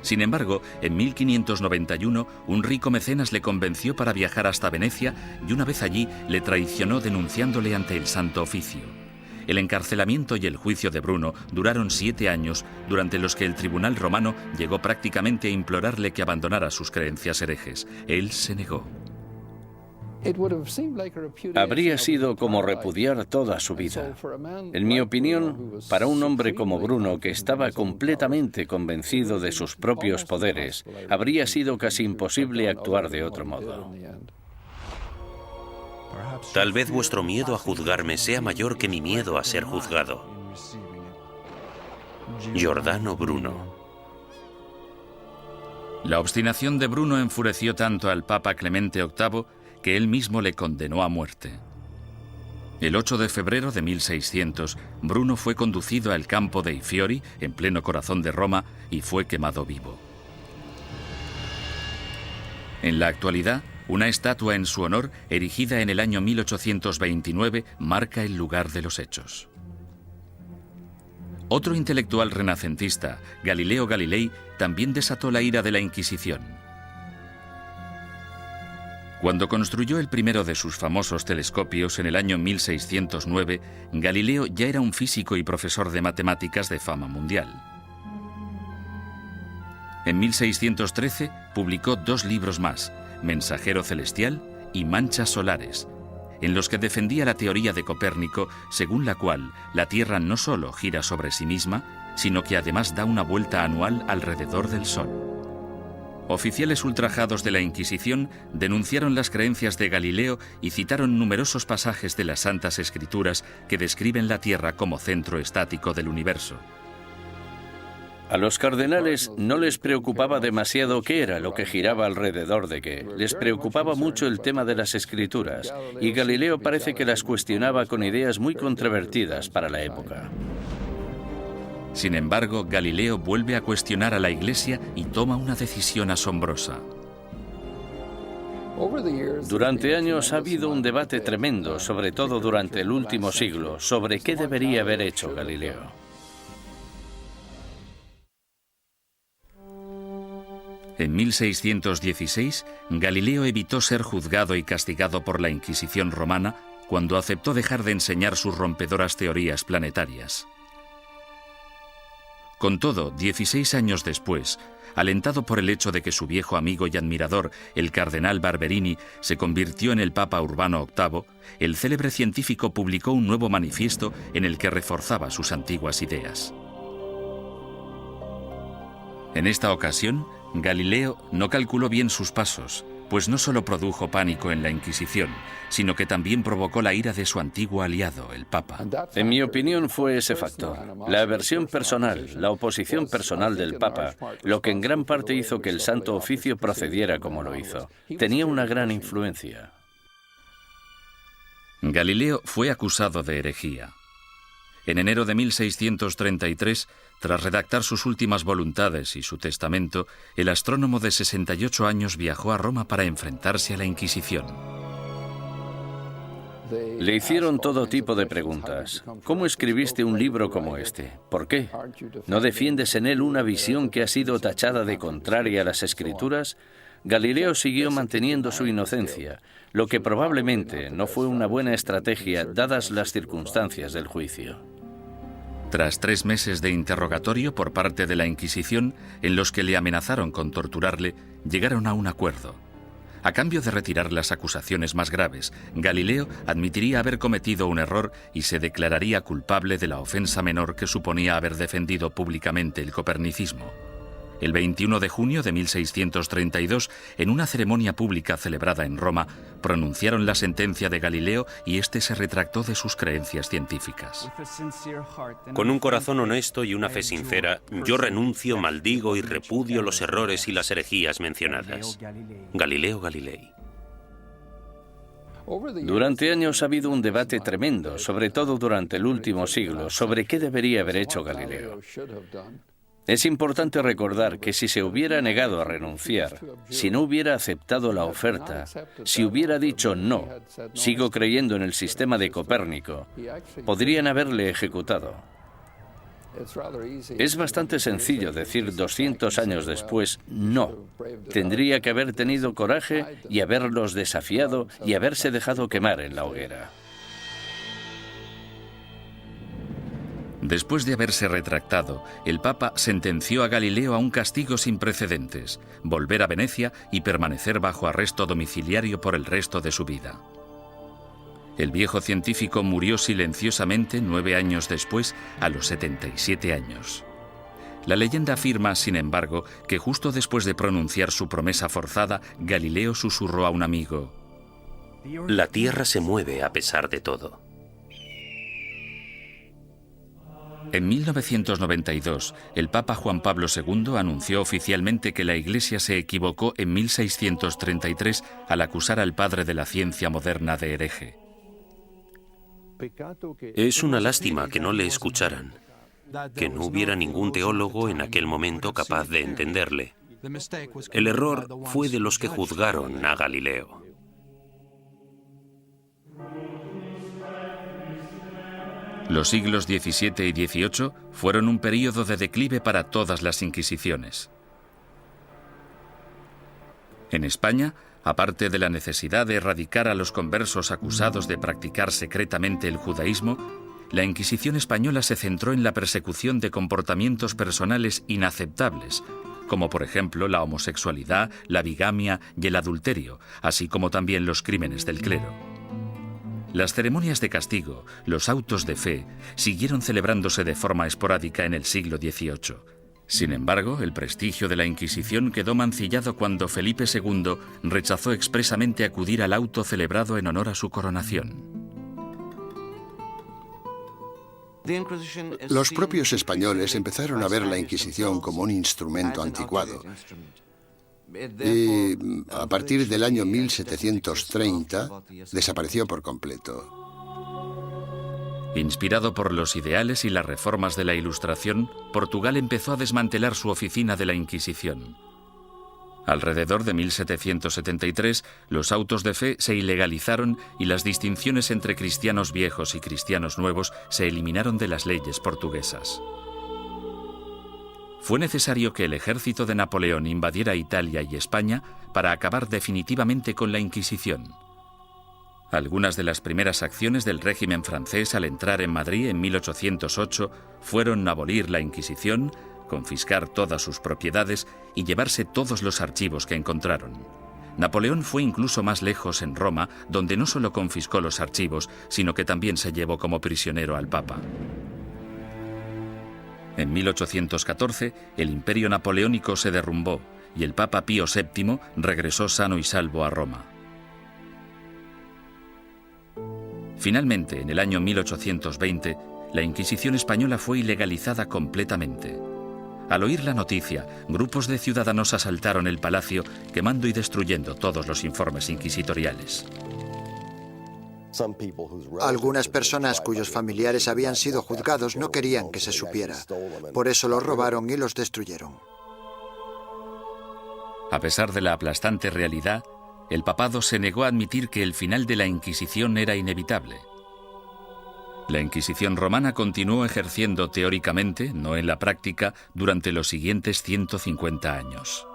Sin embargo, en 1591, un rico mecenas le convenció para viajar hasta Venecia y una vez allí le traicionó denunciándole ante el Santo Oficio. El encarcelamiento y el juicio de Bruno duraron 7 años, durante los que el tribunal romano llegó prácticamente a implorarle que abandonara sus creencias herejes. Él se negó. Habría sido como repudiar toda su vida. En mi opinión, para un hombre como Bruno, que estaba completamente convencido de sus propios poderes, habría sido casi imposible actuar de otro modo. Tal vez vuestro miedo a juzgarme sea mayor que mi miedo a ser juzgado. Giordano Bruno. La obstinación de Bruno enfureció tanto al Papa Clemente VIII que él mismo le condenó a muerte. El 8 de febrero de 1600, Bruno fue conducido al campo dei Fiori, en pleno corazón de Roma, y fue quemado vivo. En la actualidad, una estatua en su honor, erigida en el año 1829, marca el lugar de los hechos. Otro intelectual renacentista, Galileo Galilei, también desató la ira de la Inquisición. Cuando construyó el primero de sus famosos telescopios en el año 1609, Galileo ya era un físico y profesor de matemáticas de fama mundial. En 1613 publicó 2 libros más, Mensajero Celestial y Manchas Solares, en los que defendía la teoría de Copérnico, según la cual la Tierra no solo gira sobre sí misma, sino que además da una vuelta anual alrededor del Sol. Oficiales ultrajados de la Inquisición denunciaron las creencias de Galileo y citaron numerosos pasajes de las Santas Escrituras que describen la Tierra como centro estático del universo. A los cardenales no les preocupaba demasiado qué era lo que giraba alrededor de qué. Les preocupaba mucho el tema de las escrituras, y Galileo parece que las cuestionaba con ideas muy controvertidas para la época. Sin embargo, Galileo vuelve a cuestionar a la Iglesia y toma una decisión asombrosa. Durante años ha habido un debate tremendo, sobre todo durante el último siglo, sobre qué debería haber hecho Galileo. En 1616, Galileo evitó ser juzgado y castigado por la Inquisición romana cuando aceptó dejar de enseñar sus rompedoras teorías planetarias. Con todo, 16 años después, alentado por el hecho de que su viejo amigo y admirador, el cardenal Barberini, se convirtió en el Papa Urbano VIII, el célebre científico publicó un nuevo manifiesto en el que reforzaba sus antiguas ideas. En esta ocasión, Galileo no calculó bien sus pasos, pues no solo produjo pánico en la Inquisición, sino que también provocó la ira de su antiguo aliado, el Papa. En mi opinión fue ese factor, la aversión personal, la oposición personal del Papa, lo que en gran parte hizo que el Santo Oficio procediera como lo hizo. Tenía una gran influencia. Galileo fue acusado de herejía. En enero de 1633, tras redactar sus últimas voluntades y su testamento, el astrónomo de 68 años viajó a Roma para enfrentarse a la Inquisición. Le hicieron todo tipo de preguntas. ¿Cómo escribiste un libro como este? ¿Por qué? ¿No defiendes en él una visión que ha sido tachada de contraria a las Escrituras? Galileo siguió manteniendo su inocencia, lo que probablemente no fue una buena estrategia dadas las circunstancias del juicio. Tras 3 meses de interrogatorio por parte de la Inquisición, en los que le amenazaron con torturarle, llegaron a un acuerdo. A cambio de retirar las acusaciones más graves, Galileo admitiría haber cometido un error y se declararía culpable de la ofensa menor que suponía haber defendido públicamente el copernicismo. El 21 de junio de 1632, en una ceremonia pública celebrada en Roma, pronunciaron la sentencia de Galileo y éste se retractó de sus creencias científicas. Con un corazón honesto y una fe sincera, yo renuncio, maldigo y repudio los errores y las herejías mencionadas. Galileo Galilei. Durante años ha habido un debate tremendo, sobre todo durante el último siglo, sobre qué debería haber hecho Galileo. Es importante recordar que si se hubiera negado a renunciar, si no hubiera aceptado la oferta, si hubiera dicho no, sigo creyendo en el sistema de Copérnico, podrían haberle ejecutado. Es bastante sencillo decir 200 años después no. Tendría que haber tenido coraje y haberlos desafiado y haberse dejado quemar en la hoguera. Después de haberse retractado, el Papa sentenció a Galileo a un castigo sin precedentes, volver a Venecia y permanecer bajo arresto domiciliario por el resto de su vida. El viejo científico murió silenciosamente 9 años después, a los 77 años. La leyenda afirma, sin embargo, que justo después de pronunciar su promesa forzada, Galileo susurró a un amigo: La Tierra se mueve a pesar de todo. En 1992, el Papa Juan Pablo II anunció oficialmente que la Iglesia se equivocó en 1633 al acusar al padre de la ciencia moderna de hereje. Es una lástima que no le escucharan, que no hubiera ningún teólogo en aquel momento capaz de entenderle. El error fue de los que juzgaron a Galileo. Los siglos XVII y XVIII fueron un período de declive para todas las inquisiciones. En España, aparte de la necesidad de erradicar a los conversos acusados de practicar secretamente el judaísmo, la Inquisición española se centró en la persecución de comportamientos personales inaceptables, como por ejemplo la homosexualidad, la bigamia y el adulterio, así como también los crímenes del clero. Las ceremonias de castigo, los autos de fe, siguieron celebrándose de forma esporádica en el siglo XVIII. Sin embargo, el prestigio de la Inquisición quedó mancillado cuando Felipe II rechazó expresamente acudir al auto celebrado en honor a su coronación. Los propios españoles empezaron a ver la Inquisición como un instrumento anticuado. Y a partir del año 1730 desapareció por completo. Inspirado por los ideales y las reformas de la Ilustración, Portugal empezó a desmantelar su oficina de la Inquisición. Alrededor de 1773, los autos de fe se ilegalizaron y las distinciones entre cristianos viejos y cristianos nuevos se eliminaron de las leyes portuguesas. Fue necesario que el ejército de Napoleón invadiera Italia y España para acabar definitivamente con la Inquisición. Algunas de las primeras acciones del régimen francés al entrar en Madrid en 1808 fueron abolir la Inquisición, confiscar todas sus propiedades y llevarse todos los archivos que encontraron. Napoleón fue incluso más lejos en Roma, donde no solo confiscó los archivos, sino que también se llevó como prisionero al Papa. En 1814, el imperio napoleónico se derrumbó y el Papa Pío VII regresó sano y salvo a Roma. Finalmente, en el año 1820, la Inquisición española fue ilegalizada completamente. Al oír la noticia, grupos de ciudadanos asaltaron el palacio, quemando y destruyendo todos los informes inquisitoriales. Algunas personas cuyos familiares habían sido juzgados no querían que se supiera. Por eso los robaron y los destruyeron. A pesar de la aplastante realidad, el papado se negó a admitir que el final de la Inquisición era inevitable. La Inquisición romana continuó ejerciendo teóricamente, no en la práctica, durante los siguientes 150 años.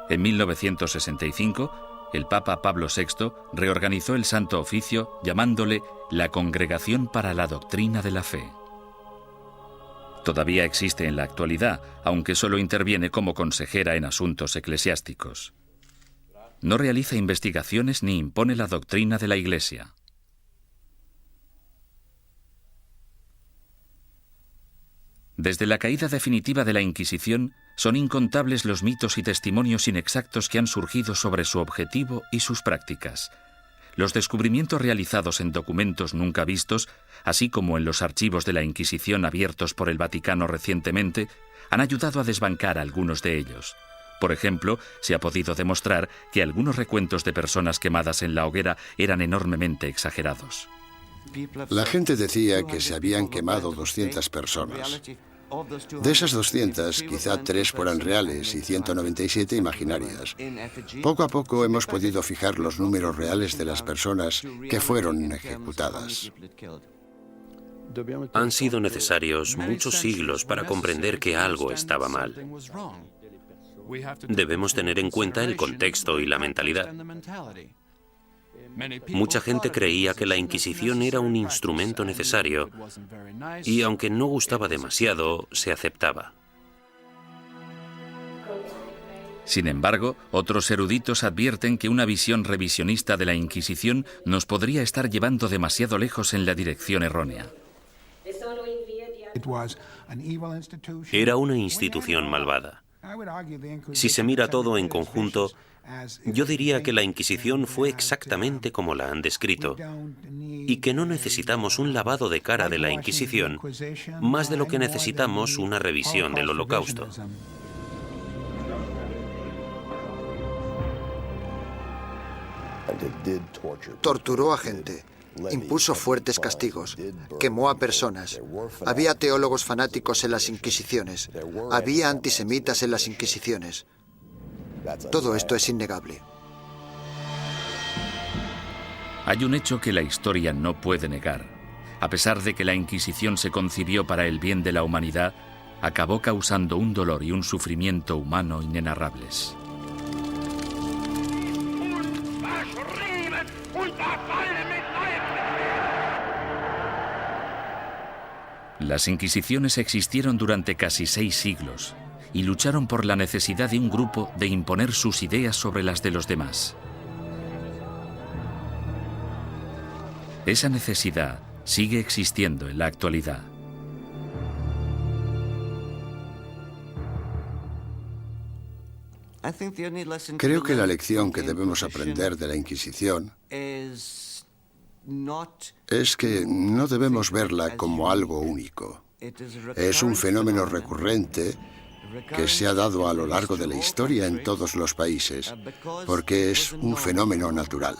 En 1965, el Papa Pablo VI reorganizó el Santo Oficio llamándole la Congregación para la Doctrina de la Fe. Todavía existe en la actualidad, aunque solo interviene como consejera en asuntos eclesiásticos. No realiza investigaciones ni impone la doctrina de la Iglesia. Desde la caída definitiva de la Inquisición, son incontables los mitos y testimonios inexactos que han surgido sobre su objetivo y sus prácticas. Los descubrimientos realizados en documentos nunca vistos, así como en los archivos de la Inquisición abiertos por el Vaticano recientemente, han ayudado a desbancar algunos de ellos. Por ejemplo, se ha podido demostrar que algunos recuentos de personas quemadas en la hoguera eran enormemente exagerados. La gente decía que se habían quemado 200 personas. De esas 200, quizá 3 fueran reales y 197 imaginarias. Poco a poco hemos podido fijar los números reales de las personas que fueron ejecutadas. Han sido necesarios muchos siglos para comprender que algo estaba mal. Debemos tener en cuenta el contexto y la mentalidad. Mucha gente creía que la Inquisición era un instrumento necesario y, aunque no gustaba demasiado, se aceptaba. Sin embargo, otros eruditos advierten que una visión revisionista de la Inquisición nos podría estar llevando demasiado lejos en la dirección errónea. Era una institución malvada. Si se mira todo en conjunto, yo diría que la Inquisición fue exactamente como la han descrito y que no necesitamos un lavado de cara de la Inquisición más de lo que necesitamos una revisión del Holocausto. Torturó a gente, impuso fuertes castigos, quemó a personas. Había teólogos fanáticos en las Inquisiciones, había antisemitas en las Inquisiciones. Todo esto es innegable. Hay un hecho que la historia no puede negar. A pesar de que la Inquisición se concibió para el bien de la humanidad, acabó causando un dolor y un sufrimiento humano inenarrables. Las Inquisiciones existieron durante casi 6 siglos y lucharon por la necesidad de un grupo de imponer sus ideas sobre las de los demás. Esa necesidad sigue existiendo en la actualidad. Creo que la lección que debemos aprender de la Inquisición es que no debemos verla como algo único. Es un fenómeno recurrente que se ha dado a lo largo de la historia en todos los países, porque es un fenómeno natural.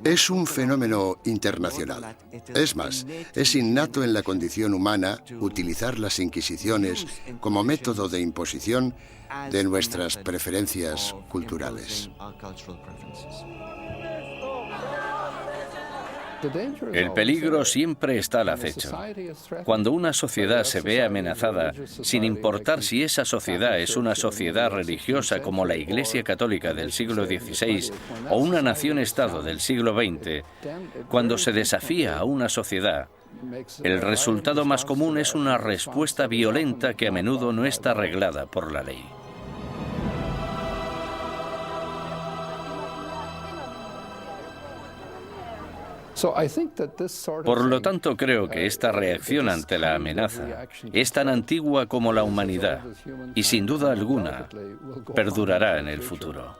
Es un fenómeno internacional. Es más, es innato en la condición humana utilizar las inquisiciones como método de imposición de nuestras preferencias culturales. El peligro siempre está al acecho. Cuando una sociedad se ve amenazada, sin importar si esa sociedad es una sociedad religiosa como la Iglesia Católica del siglo XVI o una nación-estado del siglo XX, cuando se desafía a una sociedad, el resultado más común es una respuesta violenta que a menudo no está reglada por la ley. Por lo tanto, creo que esta reacción ante la amenaza es tan antigua como la humanidad y, sin duda alguna, perdurará en el futuro.